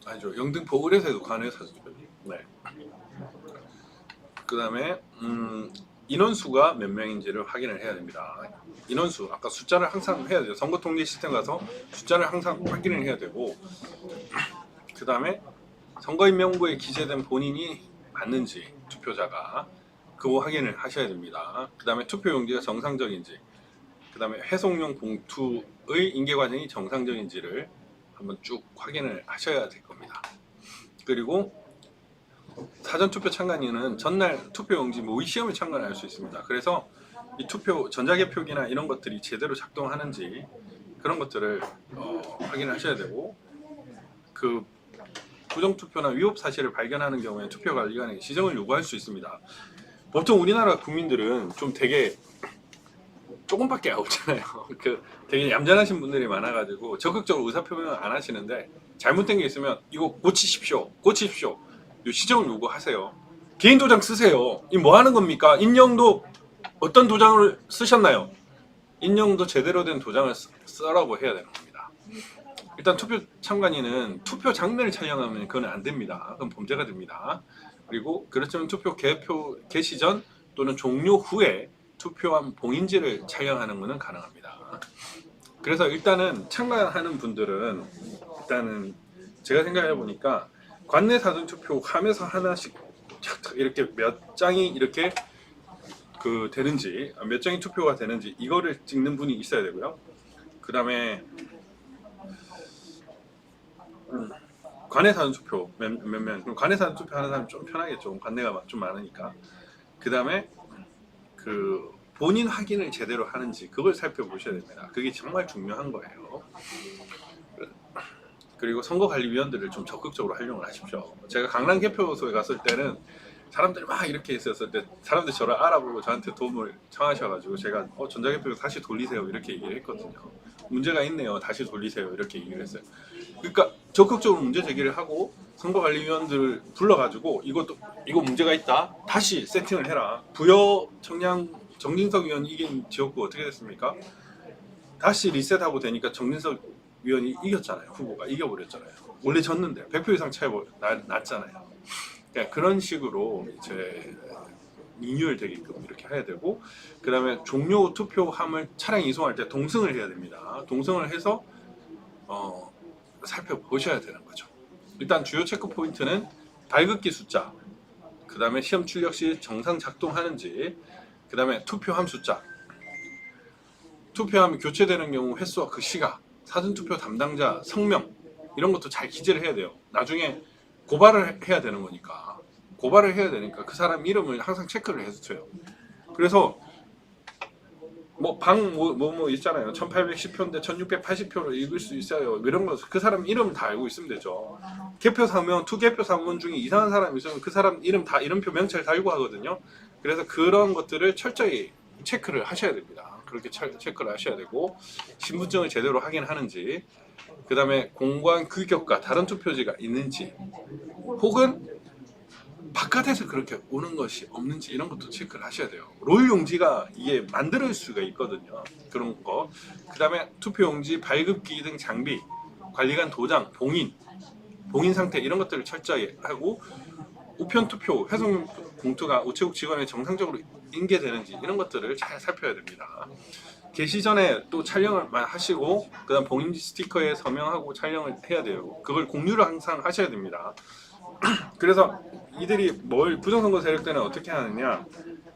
Speaker 2: 아니죠, 영등포 을에서도 관내 사전투표입니다. 네. 그 다음에 인원수가 몇 명인지를 확인을 해야 됩니다. 인원수, 아까 숫자를 항상 해야 돼요. 선거통계 시스템 가서 숫자를 항상 확인을 해야 되고, 그 다음에 선거인 명부에 기재된 본인이 맞는지 투표자가 그거 확인을 하셔야 됩니다. 그 다음에 투표 용지가 정상적인지, 그 다음에 회송용 봉투의 인계 과정이 정상적인지를 한번 쭉 확인을 하셔야 될 겁니다. 그리고 사전투표 참관인은 전날 투표용지 모의 시험을 참관할 수 있습니다. 그래서 이 투표 전자개표기나 이런 것들이 제대로 작동하는지 그런 것들을 확인하셔야 되고, 그 부정투표나 위법 사실을 발견하는 경우에 투표관리관에게 지정을 요구할 수 있습니다. 보통 우리나라 국민들은 좀 되게 조금밖에 없잖아요. 되게 얌전하신 분들이 많아가지고 적극적으로 의사표명을 안 하시는데 잘못된 게 있으면 이거 고치십시오. 시정을 요구하세요. 개인 도장 쓰세요. 이 뭐 하는 겁니까? 인형도 어떤 도장을 쓰셨나요? 인형도 제대로 된 도장을 쓰라고 해야 되는 겁니다. 일단 투표 참관인은 투표 장면을 촬영하면 그건 안 됩니다. 그건 범죄가 됩니다. 그리고 그렇지만 투표 개시 전 또는 종료 후에 투표한 봉인지를 촬영하는 것은 가능합니다. 그래서 일단은 참관하는 분들은 일단은 제가 생각해 보니까 관내 사전 투표 함에서 하나씩 이렇게 몇 장이 이렇게 되는지, 몇 장이 투표가 되는지 이거를 찍는 분이 있어야 되고요. 그 다음에 관내 사전 투표 몇몇, 그럼 관내 사전 투표 하는 사람 좀 편하겠죠. 관내가 좀 많으니까. 그 다음에 본인 확인을 제대로 하는지 그걸 살펴보셔야 됩니다. 그게 정말 중요한 거예요. 그리고 선거관리위원들을 좀 적극적으로 활용을 하십시오. 제가 강남 개표소에 갔을 때는 사람들이 막 이렇게 있었을 때 사람들이 저를 알아보고 저한테 도움을 청하셔가지고 제가 전자개표소 다시 돌리세요 이렇게 얘기를 했거든요. 문제가 있네요. 다시 돌리세요 이렇게 얘기를 했어요. 그러니까 적극적으로 문제 제기를 하고 선거관리위원들을 불러가지고 이거 문제가 있다. 다시 세팅을 해라. 부여 정진석 위원 이긴 지역구 어떻게 됐습니까? 다시 리셋하고 되니까 정진석 위원이 이겼잖아요. 후보가 이겨버렸잖아요. 원래 졌는데 100표 이상 차이 났잖아요. 그러니까 그런 식으로 이제 리뉴얼 되게끔 이렇게 해야 되고, 그 다음에 종료 투표함을 차량 이송할 때 동승을 해야 됩니다. 동승을 해서 살펴보셔야 되는 거죠. 일단 주요 체크 포인트는 발급기 숫자, 그 다음에 시험 출력 시 정상 작동하는지, 그 다음에 투표함 숫자, 투표함이 교체되는 경우 횟수와 그 시각, 사전투표 담당자 성명 이런 것도 잘 기재를 해야 돼요. 나중에 고발을 해야 되는 거니까 그 사람 이름을 항상 체크를 해주세요. 그래서 뭐 있잖아요. 1810표인데 1680표로 읽을 수 있어요. 이런 거 그 사람 이름 다 알고 있으면 되죠. 개표 사무원, 투개표 사무원 중에 이상한 사람이 있으면 그 사람 이름 다 이름표 명찰 달고 하거든요. 그래서 그런 것들을 철저히 체크를 하셔야 됩니다. 그렇게 체크를 하셔야 되고, 신분증을 제대로 확인하는지, 그 다음에 공관 규격과 다른 투표지가 있는지, 혹은 바깥에서 그렇게 오는 것이 없는지 이런 것도 체크를 하셔야 돼요. 롤 용지가 이게 만들 수가 있거든요. 그런 거. 그 다음에 투표 용지, 발급기 등 장비, 관리관 도장, 봉인 상태 이런 것들을 철저히 하고, 우편 투표, 회송 봉투가 우체국 직원에 정상적으로 인계되는지 이런 것들을 잘 살펴야 됩니다. 개시 전에 또 촬영을 하시고, 그 다음 봉인지 스티커에 서명하고 촬영을 해야 돼요. 그걸 공유를 항상 하셔야 됩니다. 그래서 이들이 부정선거 세력 때는 어떻게 하느냐,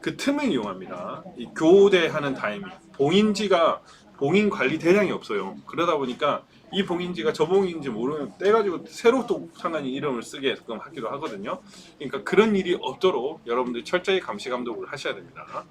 Speaker 2: 그 틈을 이용합니다. 이 교대하는 타이밍, 봉인 관리 대장이 없어요. 그러다 보니까 이 봉인지가 저 봉인지 모르면 떼가지고 새로 또 상관이 이름을 쓰게끔 하기도 하거든요. 그러니까 그런 일이 없도록 여러분들 철저히 감시 감독을 하셔야 됩니다.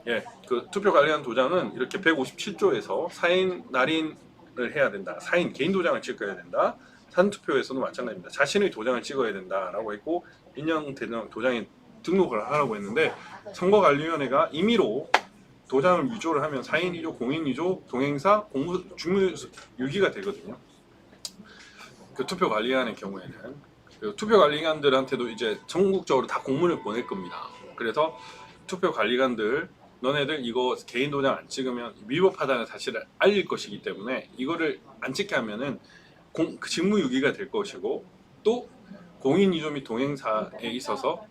Speaker 2: 예, 그 투표 관리한 도장은 이렇게 157조에서 사인 날인을 해야 된다. 사인 개인 도장을 찍어야 된다. 사전투표에서도 마찬가지입니다. 자신의 도장을 찍어야 된다라고 했고, 인형 도장에 등록을 하라고 했는데, 선거관리위원회가 임의로 도장을 위조를 하면 사인 위조, 공인 위조, 동행사, 직무 유기가 되거든요. 그 투표 관리관의 경우에는 그 투표 관리관들한테도 이제 전국적으로 다 공문을 보낼 겁니다. 그래서 투표 관리관들, 너네들 이거 개인 도장 안 찍으면 위법하다는 사실을 알릴 것이기 때문에 이거를 안 찍게 하면은 직무유기가 될 것이고, 또 공인 위조 및 동행사에 있어서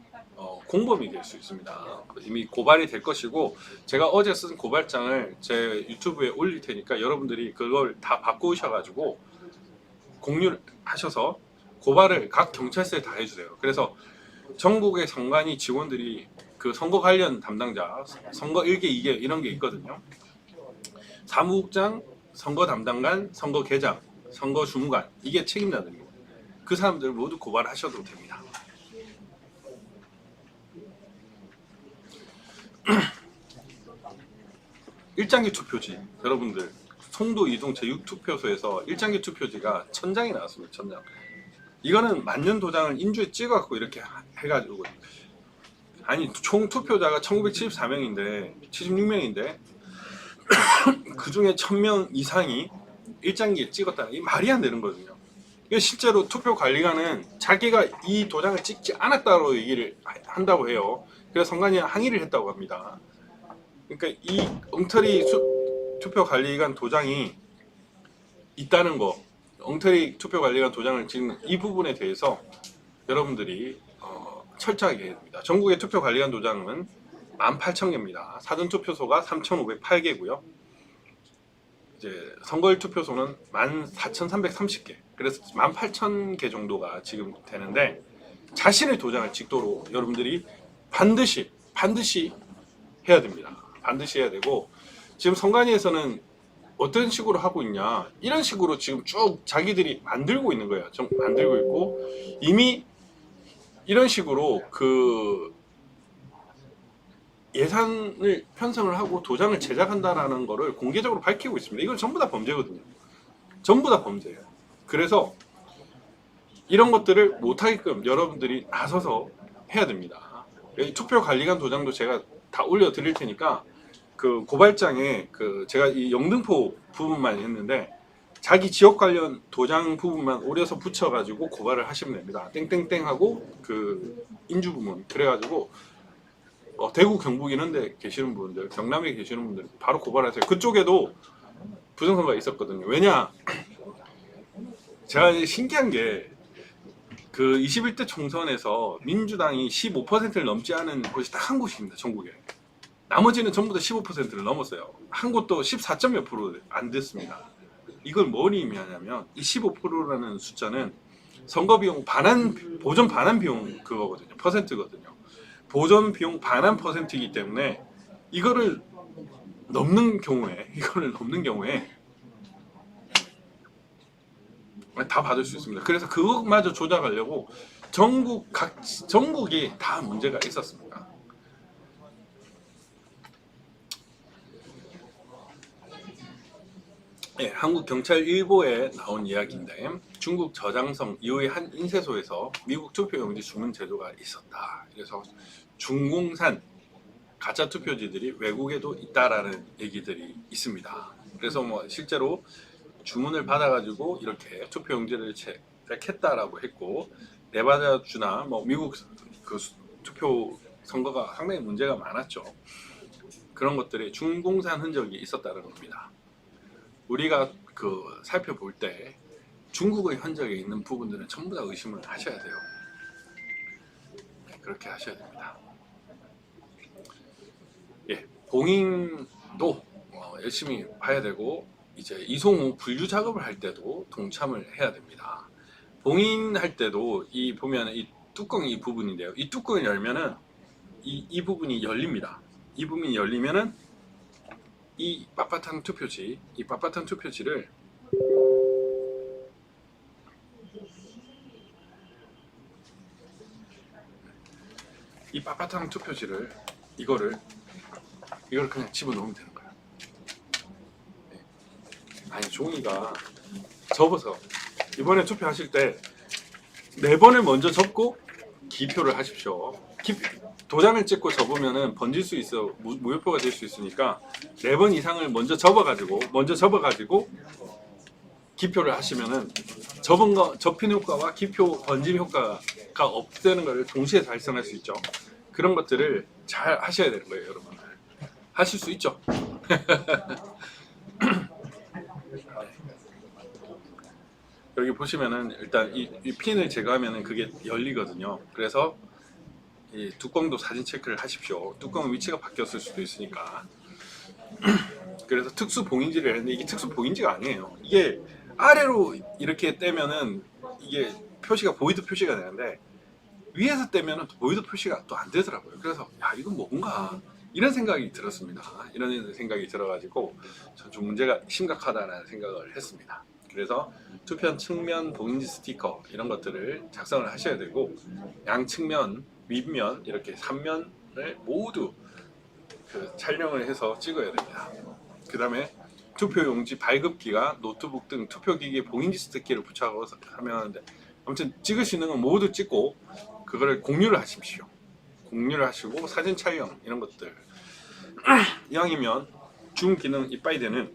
Speaker 2: 공범이 될 수 있습니다. 이미 고발이 될 것이고, 제가 어제 쓴 고발장을 제 유튜브에 올릴 테니까 여러분들이 그걸 다 바꾸셔가지고 공유를 하셔서 고발을 각 경찰서에 다 해주세요. 그래서 전국의 선관위 직원들이 그 선거 관련 담당자, 선거 1개, 2개 이런 게 있거든요. 사무국장, 선거 담당관, 선거 계장, 선거 주무관, 이게 책임자들입니다. 그 사람들 모두 고발하셔도 됩니다. 일장기 투표지, 여러분들 송도 이동 제6투표소에서 일장기 투표지가 1000장이 나왔습니다. 1000장. 이거는 맞는 도장을 인주에 찍어갖고 이렇게 해가지고, 아니 총 투표자가 1974명인데 76명인데 그 중에 1000명 이상이 일장기에 찍었다는 게 말이 안 되는 거거든요. 이게 실제로 투표관리관은 자기가 이 도장을 찍지 않았다고 얘기를 한다고 해요. 그래서 선관위에 항의를 했다고 합니다. 그러니까 이 엉터리 투표관리관 도장이 있다는 거, 엉터리 투표관리관 도장을 찍는 이 부분에 대해서 여러분들이 철저하게 해야 됩니다. 전국의 투표관리관 도장은 18,000개입니다. 사전투표소가 3,508개고요. 이제 선거일 투표소는 14,330개. 그래서 18,000개 정도가 지금 되는데, 자신의 도장을 찍도록 여러분들이 반드시 해야 됩니다. 반드시 해야 되고, 지금 선관위에서는 어떤 식으로 하고 있냐, 이런 식으로 지금 쭉 자기들이 만들고 있는 거예요. 좀 만들고 있고, 이미 이런 식으로 그 예산을 편성을 하고 도장을 제작한다라는 거를 공개적으로 밝히고 있습니다. 이건 전부 다 범죄거든요. 전부 다 범죄예요. 그래서 이런 것들을 못하게끔 여러분들이 나서서 해야 됩니다. 투표관리관 도장도 제가 다 올려드릴 테니까, 그 고발장에 그 제가 이 영등포 부분만 했는데 자기 지역 관련 도장 부분만 오려서 붙여가지고 고발을 하시면 됩니다. 땡땡땡 하고 그 인주 부문, 그래가지고 대구 경북 이런 데 계시는 분들, 경남에 계시는 분들 바로 고발하세요. 그쪽에도 부정선거가 있었거든요. 왜냐, 제가 신기한 게 그 21대 총선에서 민주당이 15%를 넘지 않은 곳이 딱 한 곳입니다. 전국에. 나머지는 전부 다 15%를 넘었어요. 한 곳도 14점 몇 프로 안 됐습니다. 이걸 뭘 의미하냐면, 이 15%라는 숫자는 선거비용 보전 반환 비용 그거거든요. 퍼센트거든요. 보전 비용 반환 퍼센트이기 때문에 이거를 넘는 경우에 다 받을 수 있습니다. 그래서 그것마저 조작하려고 전국이 다 문제가 있었습니다. 네, 한국경찰일보에 나온 이야기인데, 중국 저장성 이후의 한 인쇄소에서 미국 투표용지 주문 제도가 있었다. 그래서 중공산 가짜 투표지들이 외국에도 있다라는 얘기들이 있습니다. 그래서 뭐 실제로 주문을 받아가지고 이렇게 투표용지를 제작했다라고 했고, 네바다주나 뭐 미국 그 투표 선거가 상당히 문제가 많았죠. 그런 것들이 중공산 흔적이 있었다는 겁니다. 우리가 그 살펴볼 때 중국의 흔적에 있는 부분들은 전부 다 의심을 하셔야 돼요. 네, 그렇게 하셔야 됩니다. 예, 봉인도 열심히 봐야 되고, 이제 이송 후 분류 작업을 할 때도 동참을 해야 됩니다. 봉인할 때도 이 보면 이 뚜껑이 이 부분인데요. 이 뚜껑을 열면은 이 부분이 열립니다. 이 부분이 열리면은 이 빳빳한 투표지를 이거를 그냥 집어넣으면 되는 거예요. 네. 아니, 종이가 접어서 이번에 투표하실 때 4번을 먼저 접고 기표를 하십시오. 도장을 찍고 접으면은 번질 수 있어, 무효표가 될 수 있으니까 4번 이상을 먼저 접어가지고 기표를 하시면은 접힌 효과와 기표 번짐 효과가 없애는 것을 동시에 달성할 수 있죠. 그런 것들을 잘 하셔야 되는 거예요, 여러분. 하실 수 있죠. 여기 보시면은 일단 이 핀을 제거하면은 그게 열리거든요. 그래서 이 뚜껑도 사진 체크를 하십시오. 뚜껑 위치가 바뀌었을 수도 있으니까. 그래서 특수 봉인지를 했는데 이게 특수 봉인지가 아니에요. 이게 아래로 이렇게 떼면은 이게 표시가 보이드 표시가 되는데, 위에서 떼면은 보이드 표시가 또 안 되더라고요. 그래서 야, 이건 뭔가 이런 생각이 들었습니다. 이런 생각이 들어가지고 전 좀 문제가 심각하다는 생각을 했습니다. 그래서 투표 측면 봉인지 스티커 이런 것들을 작성을 하셔야 되고, 양측면, 윗면 이렇게 3면을 모두 그 촬영을 해서 찍어야 됩니다. 그 다음에 투표용지 발급기가 노트북 등 투표기기에 봉인지 스티커를 부착하고 하는데 아무튼 찍을 수 있는 건 모두 찍고 그거를 공유를 하십시오. 공유를 하시고 사진 촬영 이런 것들 이왕이면 줌 기능 이빠이 되는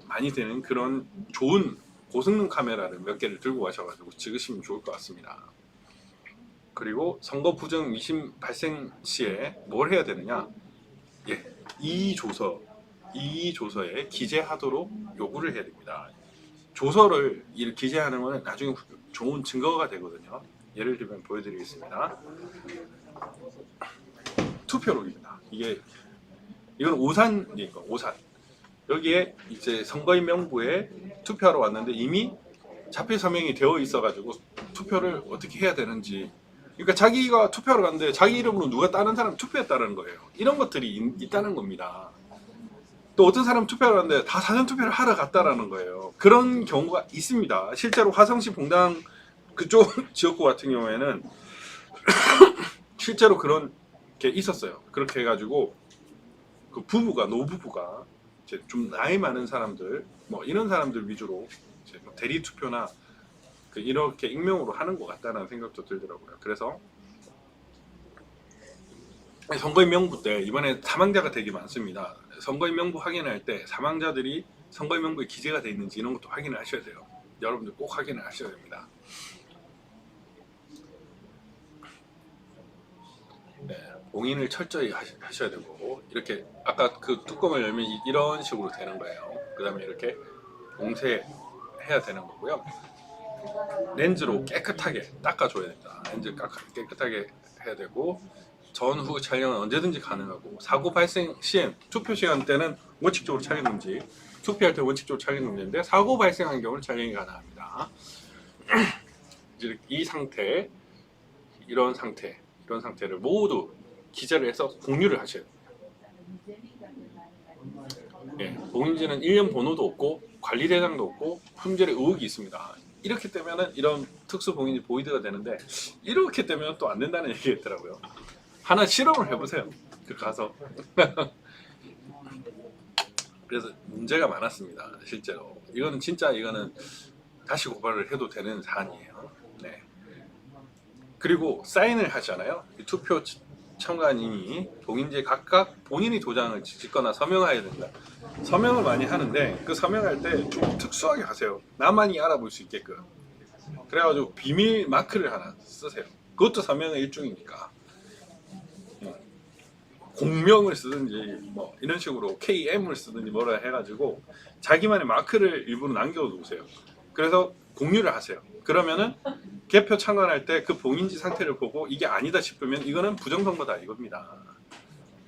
Speaker 2: 많이 되는 그런 좋은 고성능 카메라를 몇 개를 들고 가셔가지고 찍으시면 좋을 것 같습니다. 그리고 선거 부정 의심 발생 시에 뭘 해야 되느냐? 예, 이 조서에 기재하도록 요구를 해야 됩니다. 조서를 기재하는 것은 나중에 좋은 증거가 되거든요. 예를 들면 보여드리겠습니다. 투표록입니다. 이건 오산이니까 오산. 여기에 이제 선거인 명부에 투표하러 왔는데 이미 자필 서명이 되어 있어가지고 투표를 어떻게 해야 되는지. 그러니까 자기가 투표하러 갔는데 자기 이름으로 누가 다른 사람 투표했다는 거예요. 이런 것들이 있다는 겁니다. 또 어떤 사람 투표하러 갔는데 다 사전 투표를 하러 갔다라는 거예요. 그런 경우가 있습니다. 실제로 화성시 봉당 그쪽 지역구 같은 경우에는 실제로 그런 게 있었어요. 그렇게 해가지고 그 노부부가 이제 좀 나이 많은 사람들 뭐 이런 사람들 위주로 이제 뭐 대리 투표나 이렇게 익명으로 하는 것 같다는 생각도 들더라고요. 그래서 선거인 명부 때 이번에 사망자가 되게 많습니다. 선거인 명부 확인할 때 사망자들이 선거인 명부에 기재가 되어 있는지 이런 것도 확인을 하셔야 돼요. 여러분들 꼭 확인을 하셔야 됩니다. 네, 봉인을 철저히 하셔야 되고 이렇게 아까 그 뚜껑을 열면 이런 식으로 되는 거예요. 그 다음에 이렇게 봉쇄해야 되는 거고요. 렌즈로 깨끗하게 닦아줘야 됩니다. 렌즈 깨끗하게 해야 되고 전후 촬영은 언제든지 가능하고 사고 발생 시엔 투표 시간 때는 원칙적으로 촬영 금지, 투표할 때 원칙적으로 촬영 금지인데 사고 발생한 경우는 촬영이 가능합니다. 이 상태, 이런 상태를 모두 기재를 해서 공유를 하셔야 됩니다. 예, 봉인지는 1년 번호도 없고 관리 대상도 없고 품질에 의혹이 있습니다. 이렇게 되면은 이런 특수 봉인지 보이드가 되는데 이렇게 되면 또 안 된다는 얘기가 있더라고요. 하나 실험을 해보세요. 가서 그래서 문제가 많았습니다. 실제로 이거는 다시 고발을 해도 되는 사안이에요. 네. 그리고 사인을 하잖아요. 투표 참관인이 봉인지에 각각 본인이 도장을 찍거나 서명해야 된다. 서명을 많이 하는데 그 서명할 때 좀 특수하게 하세요. 나만이 알아볼 수 있게끔. 그래가지고 비밀 마크를 하나 쓰세요. 그것도 서명의 일종이니까. 공명을 쓰든지 뭐 이런 식으로 KM을 쓰든지 뭐라 해가지고 자기만의 마크를 일부러 남겨놓으세요. 그래서 공유를 하세요. 그러면은 개표 참관할 때 그 봉인지 상태를 보고 이게 아니다 싶으면 이거는 부정선거다 이겁니다.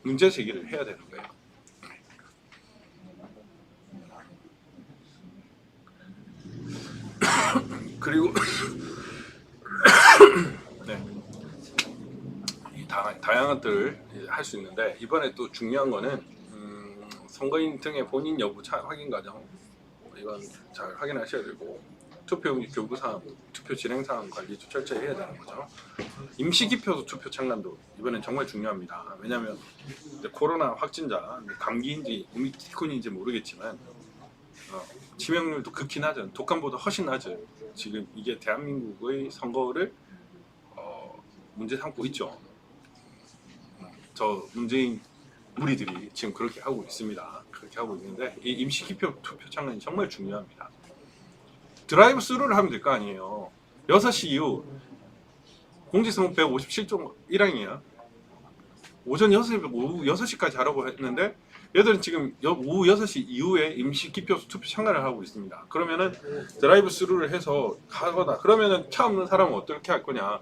Speaker 2: 문제 제기를 해야 되는 거예요. 그리고 네. 다양한 것들을 할 수 있는데 이번에 또 중요한 거는 선거인 등의 본인 여부 확인 과정 이건 잘 확인하셔야 되고 투표용지 교부사항, 투표 진행사항 관리도 철저히 해야 되는 거죠. 임시기표소 투표 참관도 이번엔 정말 중요합니다. 왜냐하면 코로나 확진자, 감기인지 오미크론인지 모르겠지만 치명률도 극히 낮은 독감보다 훨씬 낮은 지금 이게 대한민국의 선거를 문제 삼고 있죠. 저 문재인 무리들이 지금 그렇게 하고 있습니다. 그렇게 하고 있는데 이 임시기표 투표 참관이 정말 중요합니다. 드라이브 스루를 하면 될 거 아니에요. 6시 이후 공직선거 157조 1항이야. 오전 6시, 오후 6시까지 하라고 했는데 얘들은 지금 오후 6시 이후에 임시기표 투표 참관을 하고 있습니다. 그러면은 드라이브 스루를 해서 하거나 그러면은 차 없는 사람은 어떻게 할 거냐.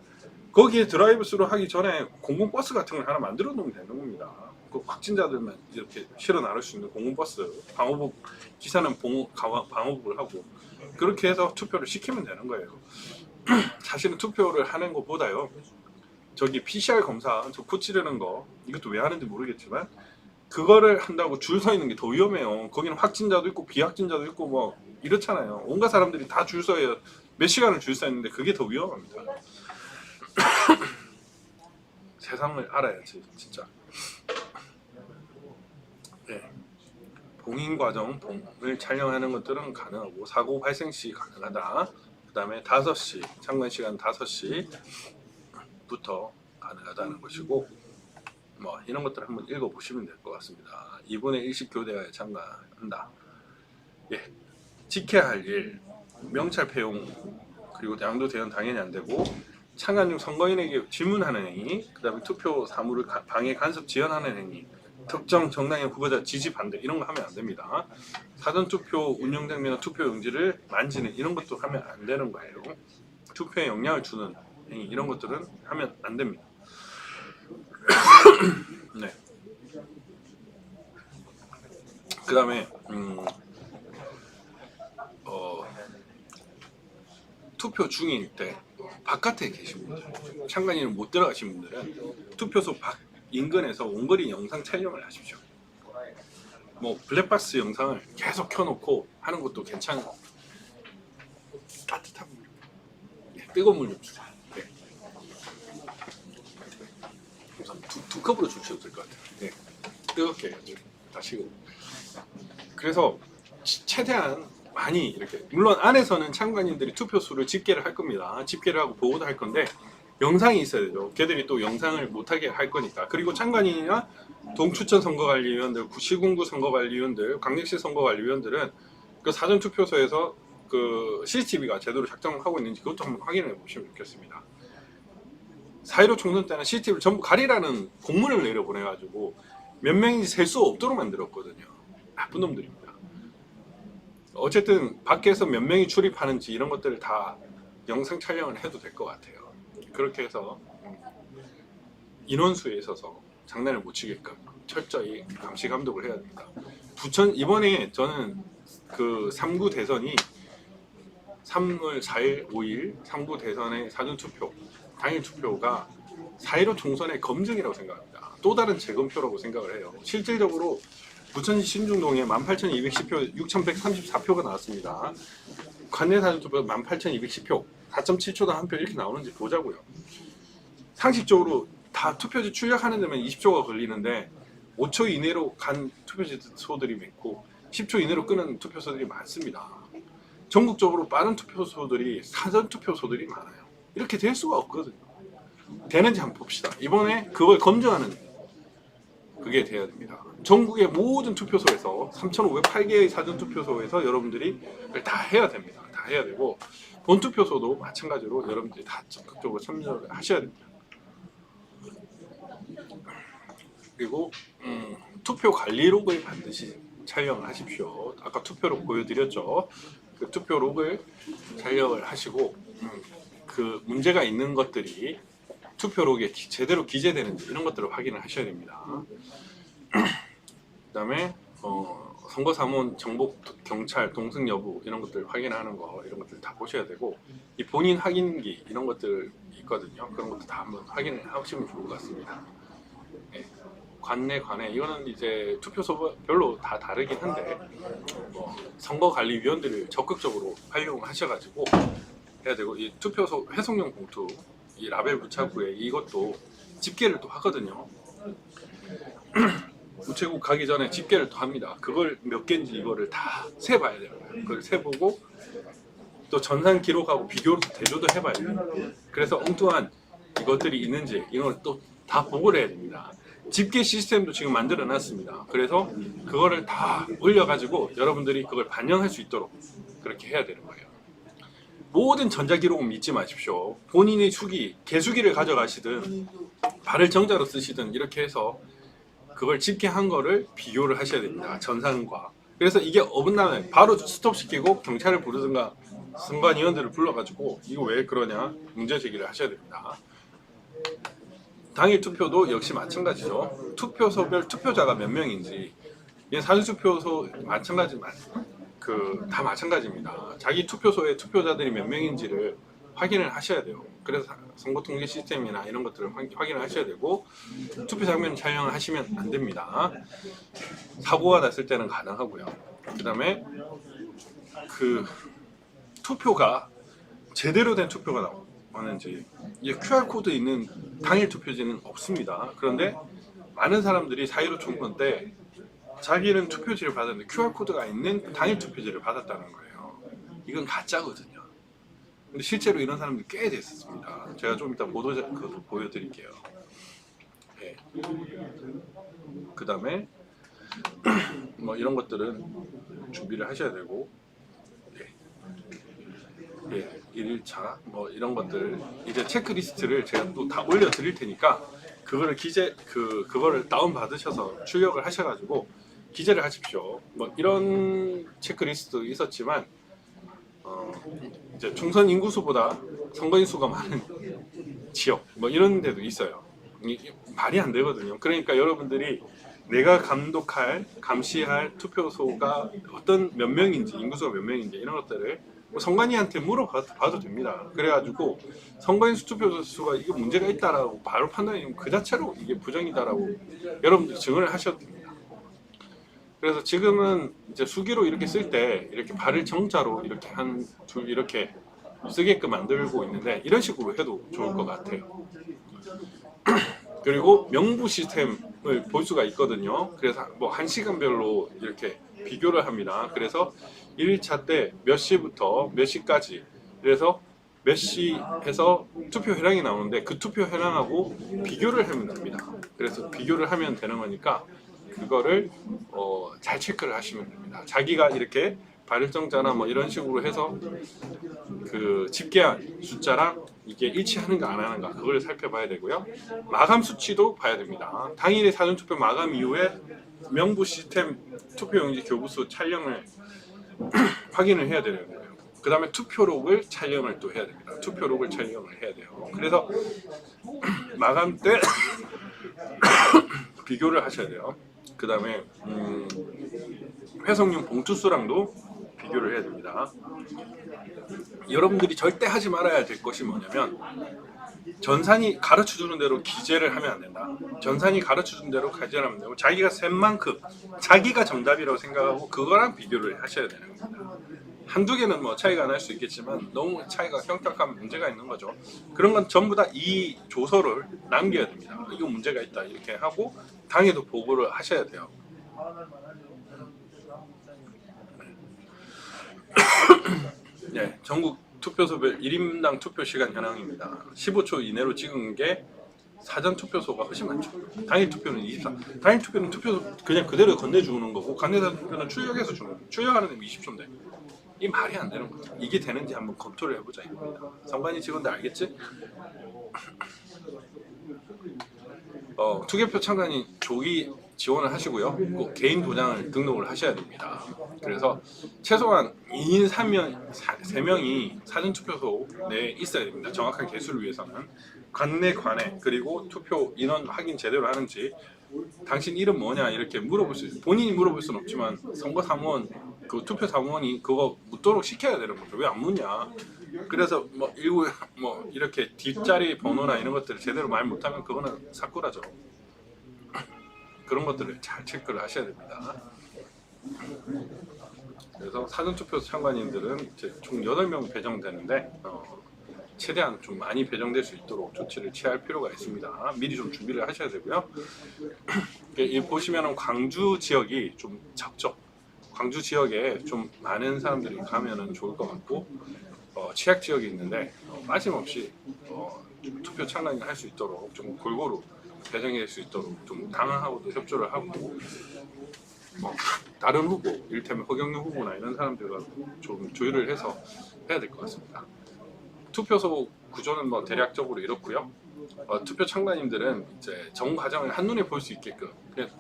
Speaker 2: 거기에 드라이브 스루 하기 전에 공공버스 같은 걸 하나 만들어 놓으면 되는 겁니다. 그 확진자들만 이렇게 실어 나를 수 있는 공공버스, 방호복 기사는 방호복을 하고 그렇게 해서 투표를 시키면 되는 거예요. 사실은 투표를 하는 것보다요, 저기 PCR 검사, 저 코 찌르는 거 이것도 왜 하는지 모르겠지만 그거를 한다고 줄 서 있는 게 더 위험해요. 거기는 확진자도 있고 비확진자도 있고 뭐 이렇잖아요. 온갖 사람들이 다 줄 서요. 몇 시간을 줄 서 있는데 그게 더 위험합니다. 세상을 알아야지 진짜. 네. 봉인 과정, 봉을 촬영하는 것들은 가능하고 사고 발생 시 가능하다. 그 다음에 5시, 참관 시간 5시부터 가능하다는 것이고 뭐 이런 것들 한번 읽어보시면 될 것 같습니다. 2분의 1씩 교대하에 참가한다. 예, 지켜야 할 일, 명찰 폐용 그리고 양도 대연 당연히 안 되고 참관 중 선거인에게 질문하는 행위, 그 다음에 투표 사무를 방해 간섭 지연하는 행위, 특정 정당의 후보자 지지 반대 이런 거 하면 안 됩니다. 사전투표 운영 장면이나 투표 용지를 만지는 이런 것도 하면 안 되는 거예요. 투표에 영향을 주는 행위 이런 것들은 하면 안 됩니다. 네. 그 다음에 투표 중일 때 바깥에 계신 분들, 참관인을 못 들어가신 분들은 투표소 밖 인근에서 원거리 영상 촬영을 하십시오. 뭐 블랙박스 영상을 계속 켜놓고 하는 것도 괜찮고 따뜻한 물, 네, 뜨거운 물 좀 주세요. 네. 우선 두 컵으로 주셔도 될 것 같아요. 네. 뜨겁게 해가지고 다시고. 그래서 최대한 많이 이렇게 물론 안에서는 참관인들이 투표수를 집계를 할 겁니다. 집계를 하고 보고도 할 건데 영상이 있어야 되죠. 걔들이 또 영상을 못하게 할 거니까. 그리고 참관인이나 동추천 선거관리위원들, 시군구 선거관리위원들, 광역시 선거관리위원들은 그 사전투표소에서 그 CCTV가 제대로 작동하고 있는지 그것도 한번 확인해 보시면 좋겠습니다. 4.15 총선 때는 CCTV를 전부 가리라는 공문을 내려보내가지고 몇 명인지 셀 수 없도록 만들었거든요. 나쁜 놈들입니다. 어쨌든 밖에서 몇 명이 출입하는지 이런 것들을 다 영상 촬영을 해도 될 것 같아요. 그렇게 해서 인원수에 있어서 장난을 못 치게끔 철저히 감시 감독을 해야 됩니다. 이번에 저는 그 3구 대선이 3월 4일, 5일 3구 대선의 사전투표, 당일투표가 4.15 총선의 검증이라고 생각합니다. 또 다른 재검표라고 생각을 해요. 실질적으로 부천시 신중동에 18,210표, 6,134표가 나왔습니다. 관내 사전투표 18,210표, 4.7초당 한 표 이렇게 나오는지 보자고요. 상식적으로 다 투표지 출력하는 데면 20초가 걸리는데 5초 이내로 간 투표소들이 많고 10초 이내로 끄는 투표소들이 많습니다. 전국적으로 빠른 투표소들이 사전투표소들이 많아요. 이렇게 될 수가 없거든요. 되는지 한번 봅시다. 이번에 그걸 검증하는 그게 돼야 됩니다. 전국의 모든 투표소에서 3,508개의 사전투표소에서 여러분들이 다 해야 됩니다. 다 해야 되고 본투표소도 마찬가지로 여러분들이 다 적극적으로 참여를 하셔야 됩니다. 그리고 투표 관리 로그를 반드시 촬영을 하십시오. 아까 투표록 보여드렸죠. 그 투표 록을 촬영을 하시고 그 문제가 있는 것들이 투표록에 제대로 기재되는지 이런 것들을 확인을 하셔야 됩니다. 그 다음에 선거사무원, 정보, 경찰, 동승 여부 이런 것들 확인하는 거 이런 것들 다 보셔야 되고 이 본인 확인기 이런 것들 있거든요. 그런 것도 다 한번 확인을 하시면 좋을 것 같습니다. 네. 관내 이거는 이제 투표소별로 다 다르긴 한데 뭐 선거관리위원들을 적극적으로 활용을 하셔가지고 해야 되고 이 투표소 회송용 봉투 이 라벨 부착후에 이것도 집계를 또 하거든요. 우체국 가기 전에 집계를 또 합니다. 그걸 몇 개인지 이거를 다 세봐야 돼요. 그걸 세보고 또 전산 기록하고 비교도 대조도 해봐야 돼요. 그래서 엉뚱한 이것들이 있는지 이걸 또 다 보고를 해야 됩니다. 집계 시스템도 지금 만들어 놨습니다. 그래서 그거를 다 올려가지고 여러분들이 그걸 반영할 수 있도록 그렇게 해야 되는 거예요. 모든 전자기록은 믿지 마십시오. 본인의 수기, 개수기를 가져가시든 발을 정자로 쓰시든 이렇게 해서 그걸 집계한 거를 비교를 하셔야 됩니다. 전산과. 그래서 이게 어긋나면 바로 스톱시키고 경찰을 부르든가 선관위원들을 불러가지고 이거 왜 그러냐 문제 제기를 하셔야 됩니다. 당일 투표도 역시 마찬가지죠. 투표소별 투표자가 몇 명인지 사전투표소 마찬가지만 다 마찬가지입니다. 자기 투표소에 투표자들이 몇 명인지를 확인을 하셔야 돼요. 그래서 선거통계 시스템이나 이런 것들을 확인을 하셔야 되고 투표 장면 촬영을 하시면 안 됩니다. 사고가 났을 때는 가능하고요. 그 다음에 그 투표가 제대로 된 투표가 나오는지 이제 QR코드 있는 당일 투표지는 없습니다. 그런데 많은 사람들이 4.15 총선 때 자기는 투표지를 받았는데 QR코드가 있는 당일 투표지를 받았다는 거예요. 이건 가짜거든요. 근데 실제로 이런 사람들이 꽤 됐었습니다. 제가 좀 이따 그것도 보여드릴게요. 네. 그 다음에 뭐 이런 것들은 준비를 하셔야 되고, 예, 1일차 뭐 이런 것들 이제 체크리스트를 제가 또 다 올려드릴 테니까 그거를 그거를 다운 받으셔서 출력을 하셔가지고 기재를 하십시오. 뭐 이런 체크리스트도 있었지만 이제 총선 인구수보다 선거인 수가 많은 지역 뭐 이런 데도 있어요. 말이 안 되거든요. 그러니까 여러분들이 내가 감시할 투표소가 몇 명인지, 인구수가 몇 명인지 이런 것들을 뭐 선관위한테 물어봐도 됩니다. 그래가지고 선거인수 투표수가 이게 문제가 있다라고 바로 판단이면 그 자체로 이게 부정이다라고 여러분들이 증언을 하셔도 됩니다. 그래서 지금은 이제 수기로 이렇게 쓸 때 이렇게 발을 정자로 이렇게 이렇게 쓰게끔 만들고 있는데 이런 식으로 해도 좋을 것 같아요. 그리고 명부 시스템을 볼 수가 있거든요. 그래서 뭐 1시간별로 이렇게 비교를 합니다. 그래서 1일차 때 몇 시부터 몇 시까지, 그래서 몇 시에서 투표 현황이 나오는데 그 투표 현황하고 비교를 하면 됩니다. 그래서 비교를 하면 되는 거니까 그거를 잘 체크를 하시면 됩니다. 자기가 이렇게 발일정자나 뭐 이런 식으로 해서 그 집계한 숫자랑 이게 일치하는가 안 하는가 그걸 살펴봐야 되고요. 마감 수치도 봐야 됩니다. 당일의 사전투표 마감 이후에 명부 시스템 투표용지 교부수 촬영을 확인을 해야 되는 거예요. 그 다음에 투표록을 촬영을 또 해야 됩니다. 투표록을 촬영을 해야 돼요. 그래서 마감 때 비교를 하셔야 돼요. 그 다음에 회성용 봉투수랑도 비교를 해야 됩니다. 여러분들이 절대 하지 말아야 될 것이 뭐냐면 전산이 가르쳐주는 대로 기재를 하면 안 된다. 전산이 가르쳐주는 대로 기재를 하면 되고 자기가 센 만큼 자기가 정답이라고 생각하고 그거랑 비교를 하셔야 되는 겁니다. 한두 개는 뭐 차이가 날 수 있겠지만 너무 차이가 형격하면 문제가 있는 거죠. 그런 건 전부 다 이 조서를 남겨야 됩니다. 이거 문제가 있다 이렇게 하고 당에도 보고를 하셔야 돼요. 네, 전국 투표소별 1인당 투표 시간 현황입니다. 15초 이내로 찍은 게 사전 투표소가 훨씬 많죠. 당일 투표는 24. 당일 투표는 투표소 그냥 그대로 건네주는 거고 관내사 투표는 출력해서 주는 거고 출력하는 데는 20초인데 이 말이 안 되는 거죠. 이게 되는지 한번 검토를 해보자 이겁니다. 선관위 직원들 알겠지? 투개표 참관인 조기 지원을 하시고요. 꼭 개인 도장을 등록을 하셔야 됩니다. 그래서 최소한 2인 3명이 사전투표소 내에 있어야 됩니다. 정확한 개수를 위해서는 관내 그리고 투표 인원 확인 제대로 하는지 당신 이름 뭐냐 이렇게 물어볼 수 있어요. 본인이 물어볼 수는 없지만 선거사무원 그 투표 사무원이 그거 묻도록 시켜야 되는 거죠. 왜 안 묻냐? 그래서 뭐 이렇게 뒷자리 번호나 이런 것들을 제대로 말 못하면 그거는 사꾸라죠. 그런 것들을 잘 체크를 하셔야 됩니다. 그래서 사전투표 참관인들은 이제 총 8명 배정되는데 최대한 좀 많이 배정될 수 있도록 조치를 취할 필요가 있습니다. 미리 좀 준비를 하셔야 되고요. 보시면 광주 지역이 좀 작죠. 광주 지역에 좀 많은 사람들이 가면은 좋을 것 같고 취약 지역이 있는데 빠짐없이 투표 참관을 할 수 있도록 좀 골고루 배정될 수 있도록 좀 당황하고도 협조를 하고 다른 후보, 이를테면 허경영 후보나 이런 사람들과 좀 조율을 해서 해야 될 것 같습니다. 투표소 구조는 뭐 대략적으로 이렇고요. 투표 참관인들은 이제 전 과정을 한눈에 볼 수 있게끔 그냥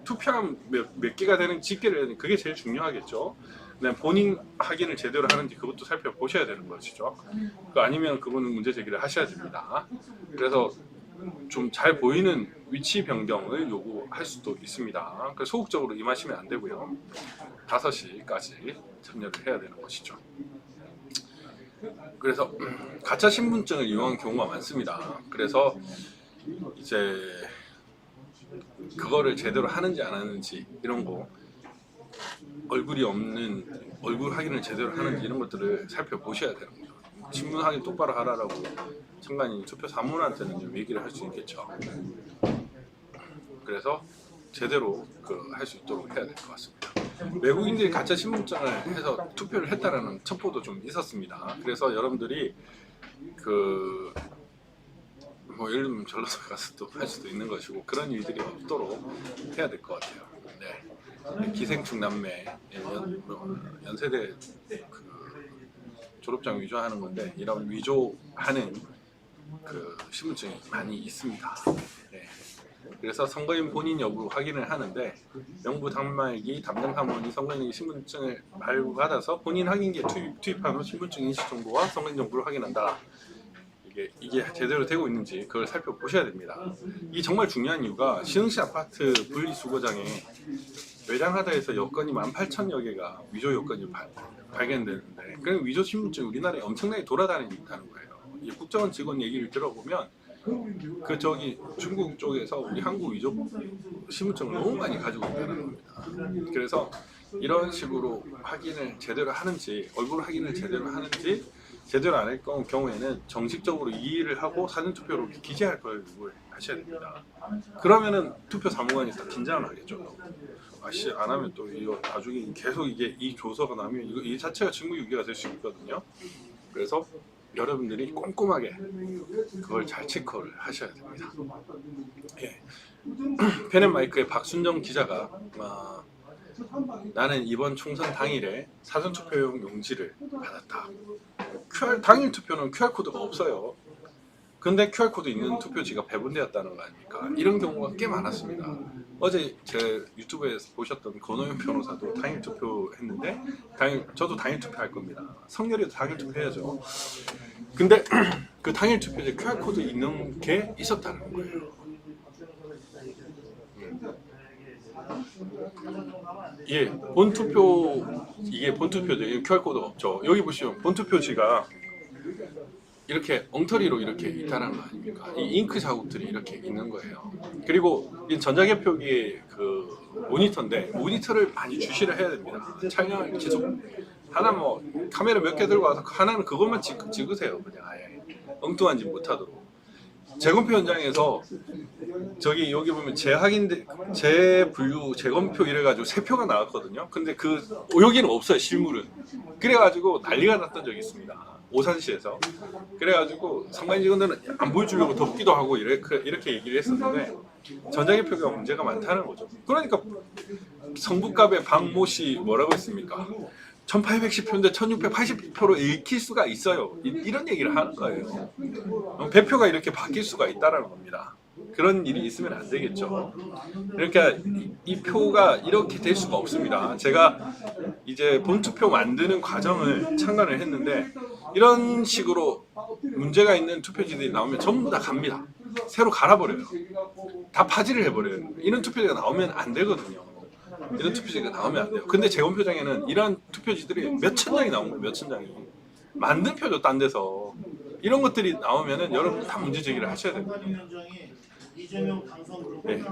Speaker 2: 투표함 몇 개가 되는 집계를 해야 되는 그게 제일 중요하겠죠. 그냥 본인 확인을 제대로 하는지 그것도 살펴보셔야 되는 것이죠. 아니면 그거는 문제 제기를 하셔야 됩니다. 그래서 좀 잘 보이는 위치 변경을 요구할 수도 있습니다. 그래서 소극적으로 임하시면 안 되고요. 5시까지 참여를 해야 되는 것이죠. 그래서 가짜 신분증을 이용한 경우가 많습니다. 그래서 이제 그거를 제대로 하는지 안 하는지 이런 거 얼굴이 없는 얼굴 확인을 제대로 하는지 이런 것들을 살펴보셔야 되는 거죠. 신분 확인 똑바로 하라라고 참관인 투표 사무원한테는 좀 얘기를 할 수 있겠죠. 그래서 제대로 할 수 있도록 해야 될 것 같습니다. 외국인들이 가짜 신분증을 해서 투표를 했다라는 첩보도 좀 있었습니다. 그래서 여러분들이 뭐 예를 들면 전라도 가서 또 할 수도 있는 것이고 그런 일들이 없도록 해야 될 것 같아요. 네. 기생충 남매 연세대 졸업장 위조하는 건데 이런 위조하는 신분증이 많이 있습니다. 네. 그래서 선거인 본인 여부 확인을 하는데 명부 단말기 담당 사무원이 선거인에게 신분증을 발부받아서 본인 확인기에 투입한 후 신분증 인식 정보와 선거인 정보를 확인한다. 이게 제대로 되고 있는지 그걸 살펴보셔야 됩니다. 이게 정말 중요한 이유가 시흥시 아파트 분리수거장에 외장하다에서 여건이 18,000여 개가 위조 여건이 발견되는데 그럼 위조 신분증이 우리나라에 엄청나게 돌아다닌다는 거예요. 이 국정원 직원 얘기를 들어보면 중국 쪽에서 우리 한국 위조 신분증을 너무 많이 가지고 있다는 겁니다. 그래서 이런 식으로 확인을 제대로 하는지 얼굴 확인을 제대로 하는지 제대로 안 할 경우에는 정식적으로 이의를 하고 사전투표로 기재할 걸 하셔야 됩니다. 그러면은 투표 사무관이 다 긴장을 하겠죠. 아씨 안 하면 또 이거 나중에 계속 이 조서가 나면 이 자체가 직무유기가 될 수 있거든요. 그래서 여러분들이 꼼꼼하게 그걸 잘 체크를 하셔야 됩니다. 예. 펜앤마이크의 박순정 기자가 나는 이번 총선 당일에 사전투표용 용지를 받았다. 당일 투표는 QR코드가 없어요. 근데 QR코드 있는 투표지가 배분되었다는 거 아닙니까? 이런 경우가 꽤 많았습니다. 어제 제 유튜브에서 보셨던 권호연 변호사도 당일 투표했는데 저도 당일 투표할 겁니다. 성렬이도 당일 투표해야죠. 근데 그 당일 투표지에 QR코드 있는 게 있었다는 거예요. 예, 이게 본투표죠. QR코드가 없죠. 여기 보시면 본투표지가 이렇게 엉터리로 이렇게 있다는 거 아닙니까? 이 잉크 자국들이 이렇게 있는 거예요. 그리고 이 전자개표기의 모니터인데 모니터를 많이 주시를 해야 됩니다. 촬영을 계속 하나 카메라 몇 개 들고 와서 하나는 그것만 찍으세요. 그냥 아예 엉뚱한 짓 못하도록. 재검표 현장에서 여기 보면 재분류 재검표 이래가지고 3표가 나왔거든요. 근데 여기는 없어요. 실물은. 그래가지고 난리가 났던 적이 있습니다. 오산시에서. 그래가지고 선관위 직원들은 안 보여주려고 덮기도 하고 이렇게 얘기를 했었는데 전자개표가 문제가 많다는 거죠. 그러니까 성북갑의 박모 씨 뭐라고 했습니까? 1810표인데 1680표로 읽힐 수가 있어요. 이런 얘기를 하는 거예요. 배표가 이렇게 바뀔 수가 있다는 겁니다. 그런 일이 있으면 안 되겠죠. 그러니까 이 표가 이렇게 될 수가 없습니다. 제가 이제 본투표 만드는 과정을 참관을 했는데 이런 식으로 문제가 있는 투표지들이 나오면 전부 다 갑니다. 새로 갈아버려요. 다 파지를 해버려요. 이런 투표지가 나오면 안 되거든요. 이런 투표지가 나오면 안 돼요. 근데 재검표장에는 이런 투표지들이 몇천 장이 나온 거예요. 몇천 장이. 만든 표도 딴 데서 이런 것들이 나오면은 여러분 다 문제 제기를 하셔야 됩니다. 네.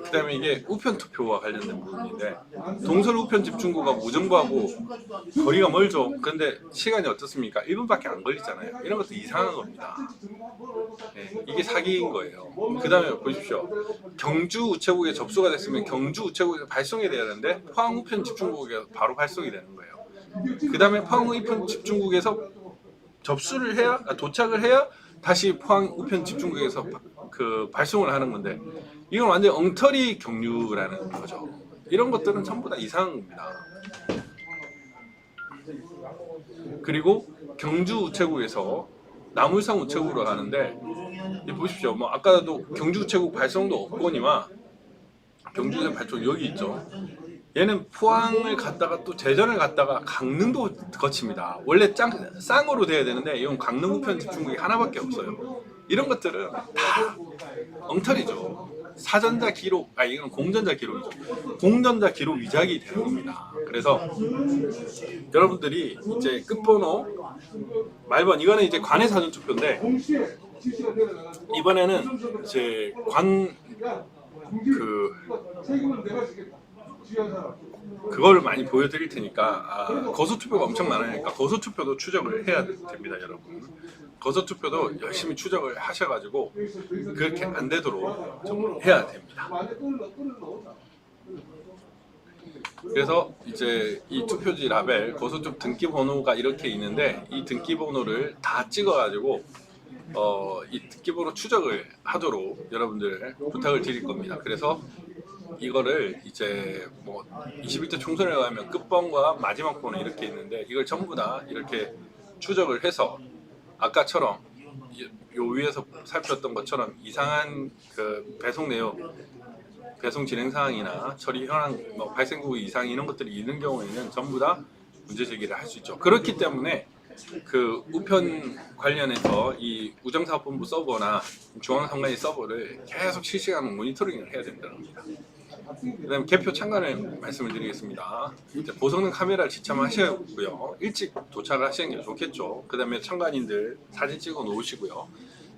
Speaker 2: 그다음에 이게 우편 투표와 관련된 부분인데 동설 우편 집중구가 무정부하고 거리가 멀죠. 그런데 시간이 어떻습니까? 1분밖에 안 걸리잖아요. 이런 것도 이상한 겁니다. 네. 이게 사기인 거예요. 그다음에 보십시오. 경주 우체국에 접수가 됐으면 경주 우체국에서 발송이 돼야 되는데 포항 우편 집중국에서 바로 발송이 되는 거예요. 그다음에 포항 우편 집중국에서 접수를 해야 도착을 해야 다시 포항 우편 집중국에서 발송을 하는 건데 이건 완전 엉터리 경유라는 거죠. 이런 것들은 전부 다 이상한 겁니다. 그리고 경주 우체국에서 나물산 우체국으로 가는데 보십시오. 아까도 경주 우체국 발송도 없거니와 경주 우체국 발송 여기 있죠. 얘는 포항을 갔다가 또 대전을 갔다가 강릉도 거칩니다. 원래 쌍으로 돼야 되는데 이건 강릉 우편 집중국이 하나밖에 없어요. 이런 것들은 다 엉터리죠. 사전자 기록, 이건 공전자 기록이죠. 공전자 기록 위작이 되는 겁니다. 그래서 여러분들이 이제 끝번호 말번 이거는 이제 관내 사전 투표인데 이번에는 이제 그거를 많이 보여드릴 테니까 거소투표가 엄청 많으니까 거소투표도 추적을 해야 됩니다, 여러분. 거소투표도 열심히 추적을 하셔가지고 그렇게 안 되도록 좀 해야 됩니다. 그래서 이제 이 투표지 라벨 거소투표 등기 번호가 이렇게 있는데 이 등기 번호를 다 찍어가지고 이 등기 번호 추적을 하도록 여러분들 부탁을 드릴 겁니다. 그래서 이거를 이제 뭐 21대 총선에 가면 끝번과 마지막 번호 이렇게 있는데 이걸 전부 다 이렇게 추적을 해서 아까처럼 요 위에서 살폈던 것처럼 이상한 그 배송 내용, 배송 진행 사항이나 처리 현황, 뭐 발생국 이상 이런 것들이 있는 경우에는 전부 다 문제 제기를 할 수 있죠. 그렇기 때문에 그 우편 관련해서 이 우정사업본부 서버나 중앙선관위 서버를 계속 실시간 모니터링을 해야 된다는 겁니다. 그 다음에 개표 참관을 말씀을 드리겠습니다. 이제 보성능 카메라를 지참하시고요. 일찍 도착을 하시는 게 좋겠죠. 그 다음에 참관인들 사진 찍어 놓으시고요.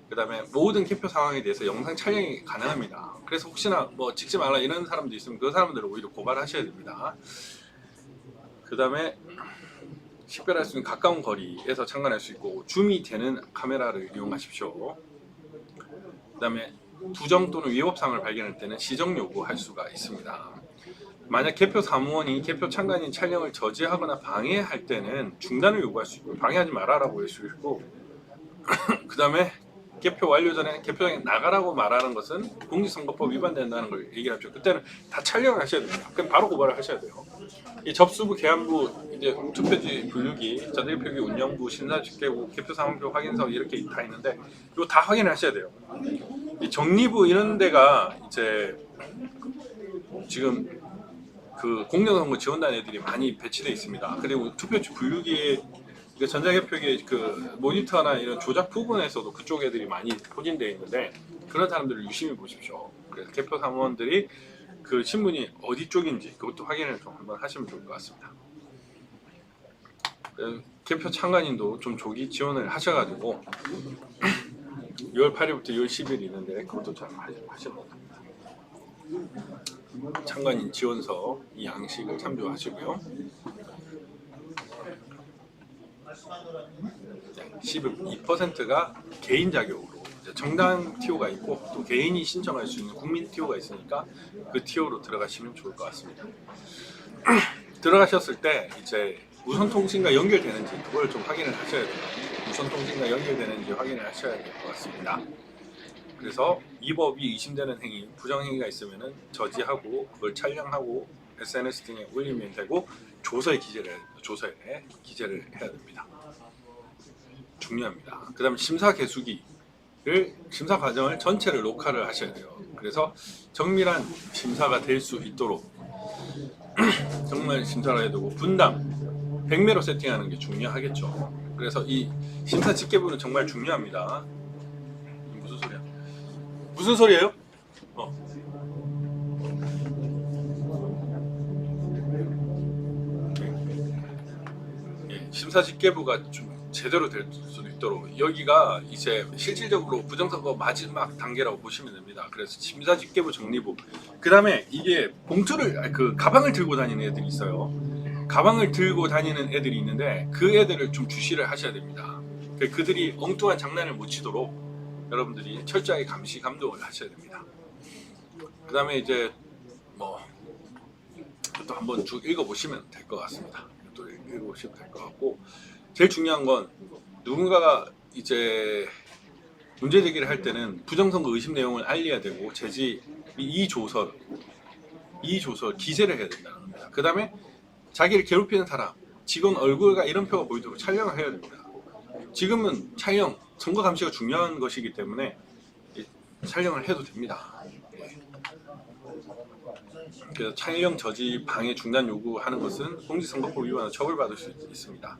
Speaker 2: 그 다음에 모든 개표 상황에 대해서 영상 촬영이 가능합니다. 그래서 혹시나 뭐 찍지 말라 이런 사람도 있으면 그 사람들을 오히려 고발하셔야 됩니다. 그 다음에 식별할 수 있는 가까운 거리에서 참관할 수 있고 줌이 되는 카메라를 이용하십시오. 그 다음에 부정 또는 위법 사항을 발견할 때는 시정 요구할 수가 있습니다. 만약 개표 사무원이 개표 참관인 촬영을 저지하거나 방해할 때는 중단을 요구할 수 있고 방해하지 말아라고 할 수 있고 그 다음에 개표 완료 전에 개표장에 나가라고 말하는 것은 공직선거법 위반된다는 걸 얘기하죠. 그때는 다 촬영을 하셔야 됩니다. 그럼 바로 고발을 하셔야 돼요. 이 접수부, 개안부, 이제 투표지 분류기, 전대표기 운영부, 심사집계부, 개표 상황표 확인서 이렇게 다 있는데 이거 다 확인하셔야 돼요. 이 정리부 이런 데가 이제 지금 그 공정선거 지원단 애들이 많이 배치되어 있습니다. 그리고 투표지 분류기에 전자개표기 그 모니터나 이런 조작 부분에서도 그쪽 애들이 많이 포진되어 있는데 그런 사람들을 유심히 보십시오. 그래서 개표 사무원들이 그 신문이 어디 쪽인지 그것도 확인을 좀 한번 하시면 좋을 것 같습니다. 개표 참관인도 좀 조기 지원을 하셔가지고 6월 8일부터 6월 10일 있는데 그것도 잘 하시면 됩니다. 참관인 지원서 이 양식을 참조하시고요. 12%가 개인 자격으로 정당 TO가 있고 또 개인이 신청할 수 있는 국민 TO가 있으니까 그 TO로 들어가시면 좋을 것 같습니다. 들어가셨을 때 이제 무선통신과 연결되는지 그걸 좀 확인을 하셔야 돼요. 무선통신과 연결되는지 확인을 하셔야 될 것 같습니다. 그래서 이 법이 의심되는 행위, 부정행위가 있으면은 저지하고 그걸 촬영하고 SNS 등에 올리면 되고 조서에 기재를 해야 됩니다. 중요합니다. 그 다음에 심사 개수기를 심사 과정을 전체를 녹화를 하셔야 돼요. 그래서 정밀한 심사가 될 수 있도록 정말 심사를 해야 되고 분당 100매로 세팅하는 게 중요하겠죠. 그래서 이 심사 집계부는 정말 중요합니다. 무슨 소리야? 무슨 소리예요? 심사 집계부가 좀 제대로 될 수도 있도록 여기가 이제 실질적으로 부정선거 마지막 단계라고 보시면 됩니다. 그래서 심사 집계부 정리부 그 다음에 이게 봉투를 그 가방을 들고 다니는 애들이 있어요. 가방을 들고 다니는 애들이 있는데 그 애들을 좀 주시를 하셔야 됩니다. 그들이 엉뚱한 장난을 못 치도록 여러분들이 철저하게 감시 감독을 하셔야 됩니다. 그 다음에 이제 뭐 또 한번 쭉 읽어보시면 될 것 같습니다. 또 읽어보시면 될 것 같고 제일 중요한 건 누군가가 이제 문제 제기를 할 때는 부정선거 의심 내용을 알려야 되고 제지 이 조서 기재를 해야 된다는 겁니다. 그 다음에 자기를 괴롭히는 사람 직원 얼굴과 이름표가 보이도록 촬영을 해야 됩니다. 지금은 촬영, 선거 감시가 중요한 것이기 때문에 촬영을 해도 됩니다. 그래서 촬영 저지 방해 중단 요구하는 것은 공직선거법 위반으로 처벌받을 수 있습니다.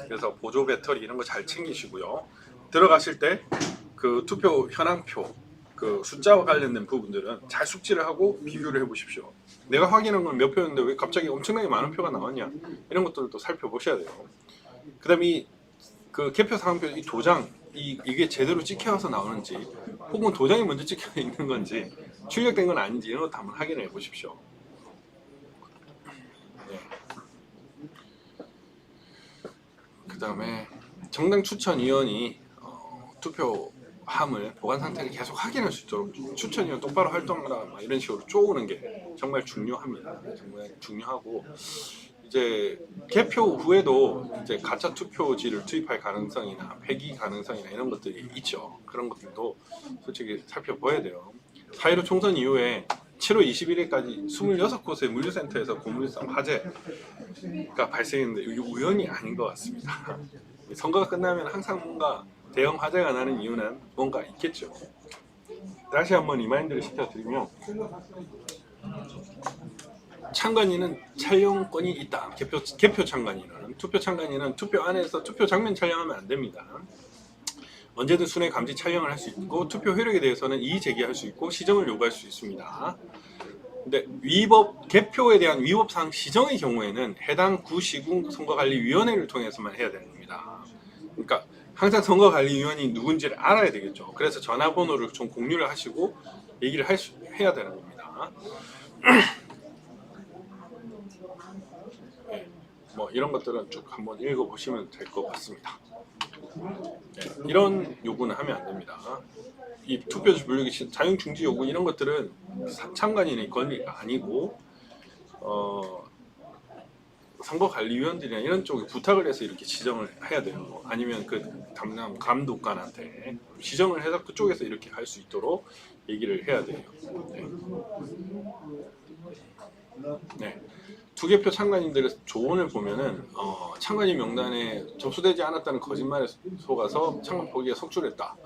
Speaker 2: 그래서 보조 배터리 이런 거 잘 챙기시고요. 들어가실 때 그 투표 현황표 그 숫자와 관련된 부분들은 잘 숙지를 하고 비교를 해보십시오. 내가 확인한 건 몇 표였는데 왜 갑자기 엄청나게 많은 표가 나왔냐 이런 것들도 살펴보셔야 돼요. 그 다음에 그 개표 상황표 이 도장 이게 제대로 찍혀서 나오는지 혹은 도장이 먼저 찍혀 있는 건지 출력된 건 아닌지 이런 것도 한번 확인해 보십시오. 그 다음에 정당 추천위원이 투표함을 보관 상태를 계속 확인할 수 있도록 추천위원 똑바로 활동하라 막 이런 식으로 쪼우는 게 정말 중요합니다. 정말 중요하고 이제 개표 후에도 이제 가짜 투표지를 투입할 가능성이나 폐기 가능성이나 이런 것들이 있죠. 그런 것들도 솔직히 살펴봐야 돼요. 4.15 총선 이후에 7월 21일까지 26곳의 물류센터에서 고물상 화재가 발생했는데 이게 우연이 아닌 것 같습니다. 선거가 끝나면 항상 뭔가 대형 화재가 나는 이유는 뭔가 있겠죠. 다시 한번 리마인드를 시켜드리면 참관인은 촬영권이 있다. 개표 참관인은, 투표 참관인은 투표 안에서 투표 장면 촬영하면 안 됩니다. 언제든 순회 감지 촬영을 할 수 있고 투표 효력에 대해서는 이의 제기할 수 있고 시정을 요구할 수 있습니다. 근데 개표에 대한 위법사항 시정의 경우에는 해당 구시군 선거관리위원회를 통해서만 해야 되는 겁니다. 그러니까 항상 선거관리위원이 누군지를 알아야 되겠죠. 그래서 전화번호를 좀 공유를 하시고 얘기를 해야 되는 겁니다. 뭐 이런 것들은 쭉 한번 읽어보시면 될 것 같습니다. 이런 요구는 하면 안 됩니다. 이 투표지 분류기 자용 중지 요구 이런 것들은 참관인의 권리가 아니고 선거관리위원들이나 이런 쪽에 부탁을 해서 이렇게 지정을 해야 돼요. 아니면 그 담당 감독관한테 지정을 해서 그쪽에서 이렇게 할 수 있도록 얘기를 해야 돼요. 네. 투개표 참관인들의 조언을 보면은 참관인 명단에 접수되지 않았다는 거짓말에 속아서 참관 포기에 속출했다.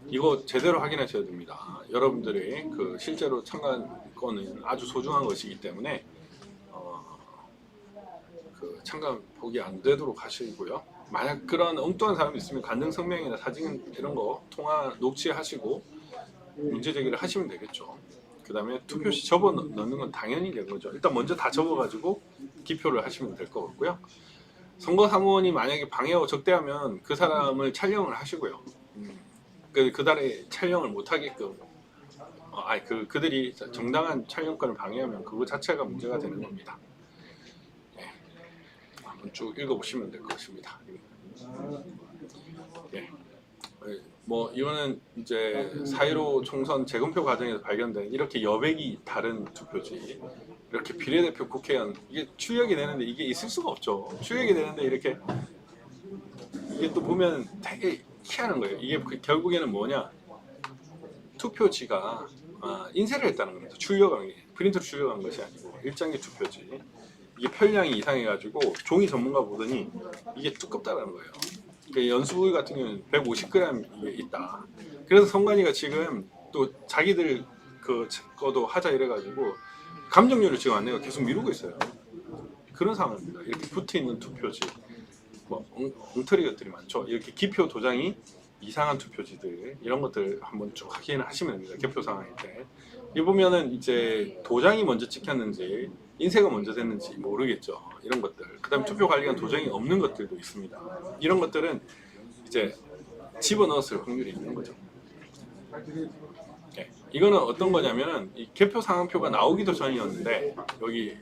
Speaker 2: 이거 제대로 확인하셔야 됩니다. 여러분들의 그 실제로 참관권은 아주 소중한 것이기 때문에 그 참관 포기 안 되도록 하시고요. 만약 그런 엉뚱한 사람이 있으면 간증 성명이나 사진 이런 거 통화 녹취하시고 문제 제기를 하시면 되겠죠. 그 다음에 투표시 접어 넣는 건 당연히 된 거죠. 일단 먼저 다 접어가지고 기표를 하시면 될 것 같고요. 선거사무원이 만약에 방해하고 적대하면 그 사람을 촬영을 하시고요. 그달에 촬영을 못하게끔 그들이 정당한 촬영권을 방해하면 그거 자체가 문제가 되는 겁니다. 네. 한번 쭉 읽어보시면 될 것입니다. 네. 뭐 이거는 이제 4.15 총선 재검표 과정에서 발견된 이렇게 여백이 다른 투표지, 이렇게 비례대표 국회의원 이게 출력이 되는데 이게 있을 수가 없죠. 출력이 되는데 이렇게 이게 또 보면 되게 희한한 거예요. 이게 결국에는 뭐냐, 투표지가 인쇄를 했다는 겁니다. 출력한 게 프린트로 출력한 것이 아니고 일장기 투표지. 이게 편량이 이상해가지고 종이 전문가 보더니 이게 두껍다는 거예요. 연수부위 같은 경우는 150g 있다. 그래서 선관위가 지금 또 자기들 거도 하자 이래가지고 감정료를 지금 안 내고 계속 미루고 있어요. 그런 상황입니다. 이렇게 붙어있는 투표지, 뭐 엉터리 것들이 많죠. 이렇게 기표 도장이 이상한 투표지들 이런 것들 한번 쭉 확인을 하시면 됩니다. 개표 상황일 때. 이 보면은 이제 도장이 먼저 찍혔는지 인쇄가 먼저 됐는지 모르겠죠. 이런 것들. 그다음 투표 관리관 도장이 없는 것들도 있습니다. 이런 것들은 이제 집어넣었을 확률이 있는 거죠. 네. 이거는 어떤 거냐면은 이 개표 상황표가 나오기도 전이었는데 여기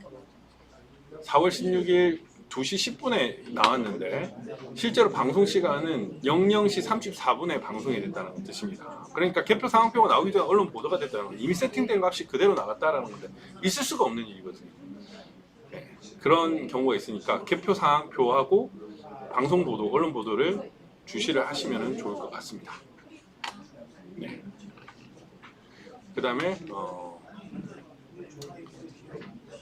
Speaker 2: 4월 16일 2시 10분에 나왔는데 실제로 방송 시간은 00시 34분에 방송이 됐다는 뜻입니다. 그러니까 개표 상황표가 나오기 전에 언론 보도가 됐다는 건 이미 세팅된 값이 그대로 나갔다라는 건데 있을 수가 없는 일이거든요. 네, 그런 경우가 있으니까 개표 상황표하고 방송 보도, 언론 보도를 주시를 하시면 좋을 것 같습니다. 네. 그 다음에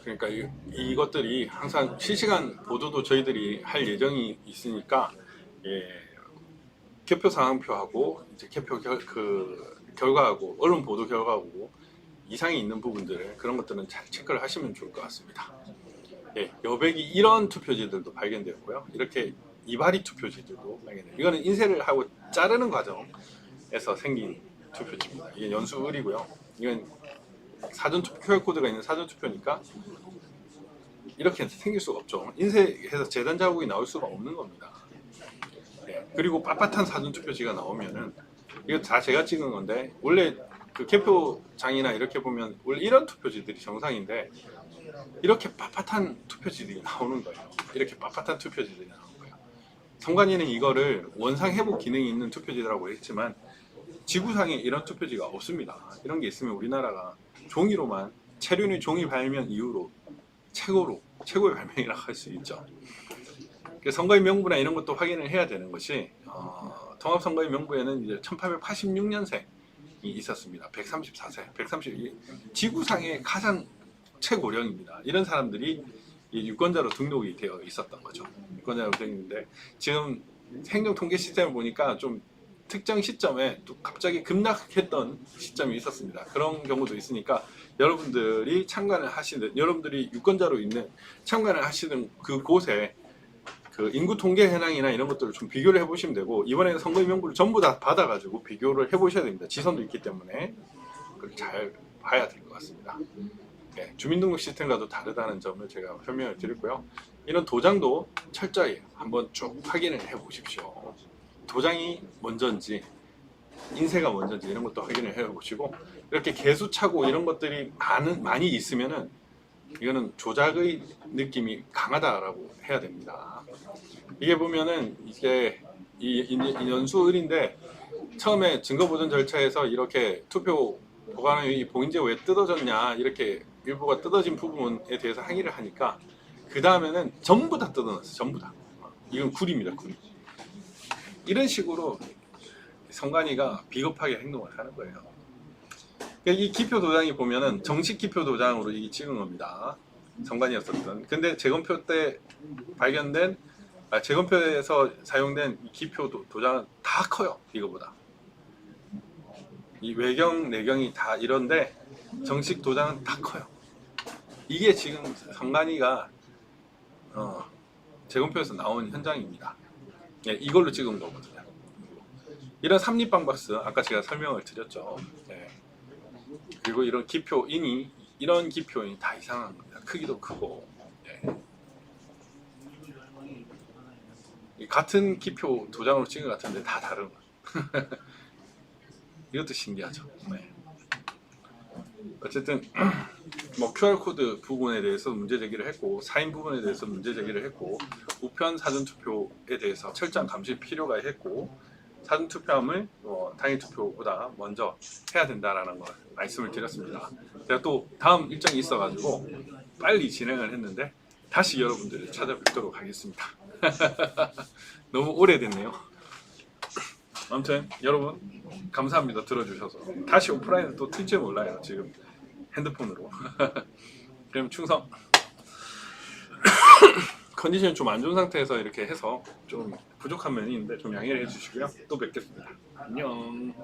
Speaker 2: 그러니까 이것들이 항상 실시간 보도도 저희들이 할 예정이 있으니까 개표 상황표하고 이제 개표 결과하고 언론 보도 결과하고 이상이 있는 부분들 그런 것들은 잘 체크를 하시면 좋을 것 같습니다. 여백이 이런 투표지들도 발견되었고요. 이렇게 이발이 투표지들도 발견돼요. 이거는 인쇄를 하고 자르는 과정에서 생긴 투표지입니다. 이게 연수을이고요. 이건 사전투표 QR코드가 있는 사전투표니까 이렇게 생길 수가 없죠. 인쇄해서 재단 자국이 나올 수가 없는 겁니다. 네. 그리고 빳빳한 사전투표지가 나오면은 이거 다 제가 찍은 건데 원래 그 개표장이나 이렇게 보면 원래 이런 투표지들이 정상인데 이렇게 빳빳한 투표지들이 나오는 거예요. 이렇게 빳빳한 투표지들이 나오는 거예요. 선관위는 이거를 원상 회복 기능이 있는 투표지라고 했지만 지구상에 이런 투표지가 없습니다. 이런 게 있으면 우리나라가 종이로만 체류리 종이 발명 이후로 최고의 발명이라고 할 수 있죠. 선거인 명부나 이런 것도 확인을 해야 되는 것이 통합선거인 명부에는 이제 1886년생이 있었습니다. 134세, 지구상의 가장 최고령입니다. 이런 사람들이 이 유권자로 등록이 되어 있었던 거죠. 유권자로 되어 있는데 지금 행정 통계 시스템을 보니까 좀 특정 시점에 또 갑자기 급락했던 시점이 있었습니다. 그런 경우도 있으니까 여러분들이 여러분들이 유권자로 있는 참관을 하시는 그곳에 그 인구 통계 현황이나 이런 것들을 좀 비교를 해보시면 되고, 이번에는 선거인 명부를 전부 다 받아가지고 비교를 해보셔야 됩니다. 지선도 있기 때문에 그걸 잘 봐야 될 것 같습니다. 네, 주민등록 시스템과도 다르다는 점을 제가 설명을 드렸고요. 이런 도장도 철저히 한번 쭉 확인을 해보십시오. 도장이 먼저인지 인쇄가 먼저인지 이런 것도 확인을 해보시고, 이렇게 개수차고 이런 것들이 많이 있으면은 이거는 조작의 느낌이 강하다라고 해야 됩니다. 이게 보면은 이게 이 연수을인데 처음에 증거보전 절차에서 이렇게 투표 보관의 봉인제 왜 뜯어졌냐 이렇게 일부가 뜯어진 부분에 대해서 항의를 하니까 그 다음에는 전부 다 뜯어놨어요. 전부 다. 이건 굴입니다. 굴. 이런 식으로 선관위가 비겁하게 행동을 하는 거예요. 이 기표 도장이 보면은 정식 기표 도장으로 이게 찍은 겁니다. 선관위였었던. 근데 재검표 때 발견된 재검표에서 사용된 이 기표 도장은 다 커요. 이거보다. 이 외경 내경이 다 이런데 정식 도장은 다 커요. 이게 지금 선관위가 재검표에서 나온 현장입니다. 예, 이걸로 찍은 거거든요. 이런 삼립방박스 아까 제가 설명을 드렸죠. 예. 그리고 이런 기표인이 이런 기표인이 다 이상한 겁니다. 크기도 크고. 예. 같은 기표 도장으로 찍은 것 같은데 다 다른 거예요. 이것도 신기하죠. 네. 어쨌든 뭐 QR코드 부분에 대해서 문제 제기를 했고, 사인 부분에 대해서 문제 제기를 했고, 우편 사전 투표에 대해서 철저한 감시 필요가 했고, 사전 투표함을 당일 투표보다 먼저 해야 된다라는 걸 말씀을 드렸습니다. 제가 또 다음 일정이 있어가지고 빨리 진행을 했는데 다시 여러분들을 찾아뵙도록 하겠습니다. 너무 오래됐네요. 아무튼 여러분 감사합니다. 들어주셔서. 다시 오프라인은 또 튈지 몰라요. 지금 핸드폰으로. 그럼 충성. 컨디션이 좀 안 좋은 상태에서 이렇게 해서 좀 부족한 면이 있는데 좀 양해를 해주시고요. 또 뵙겠습니다. 안녕.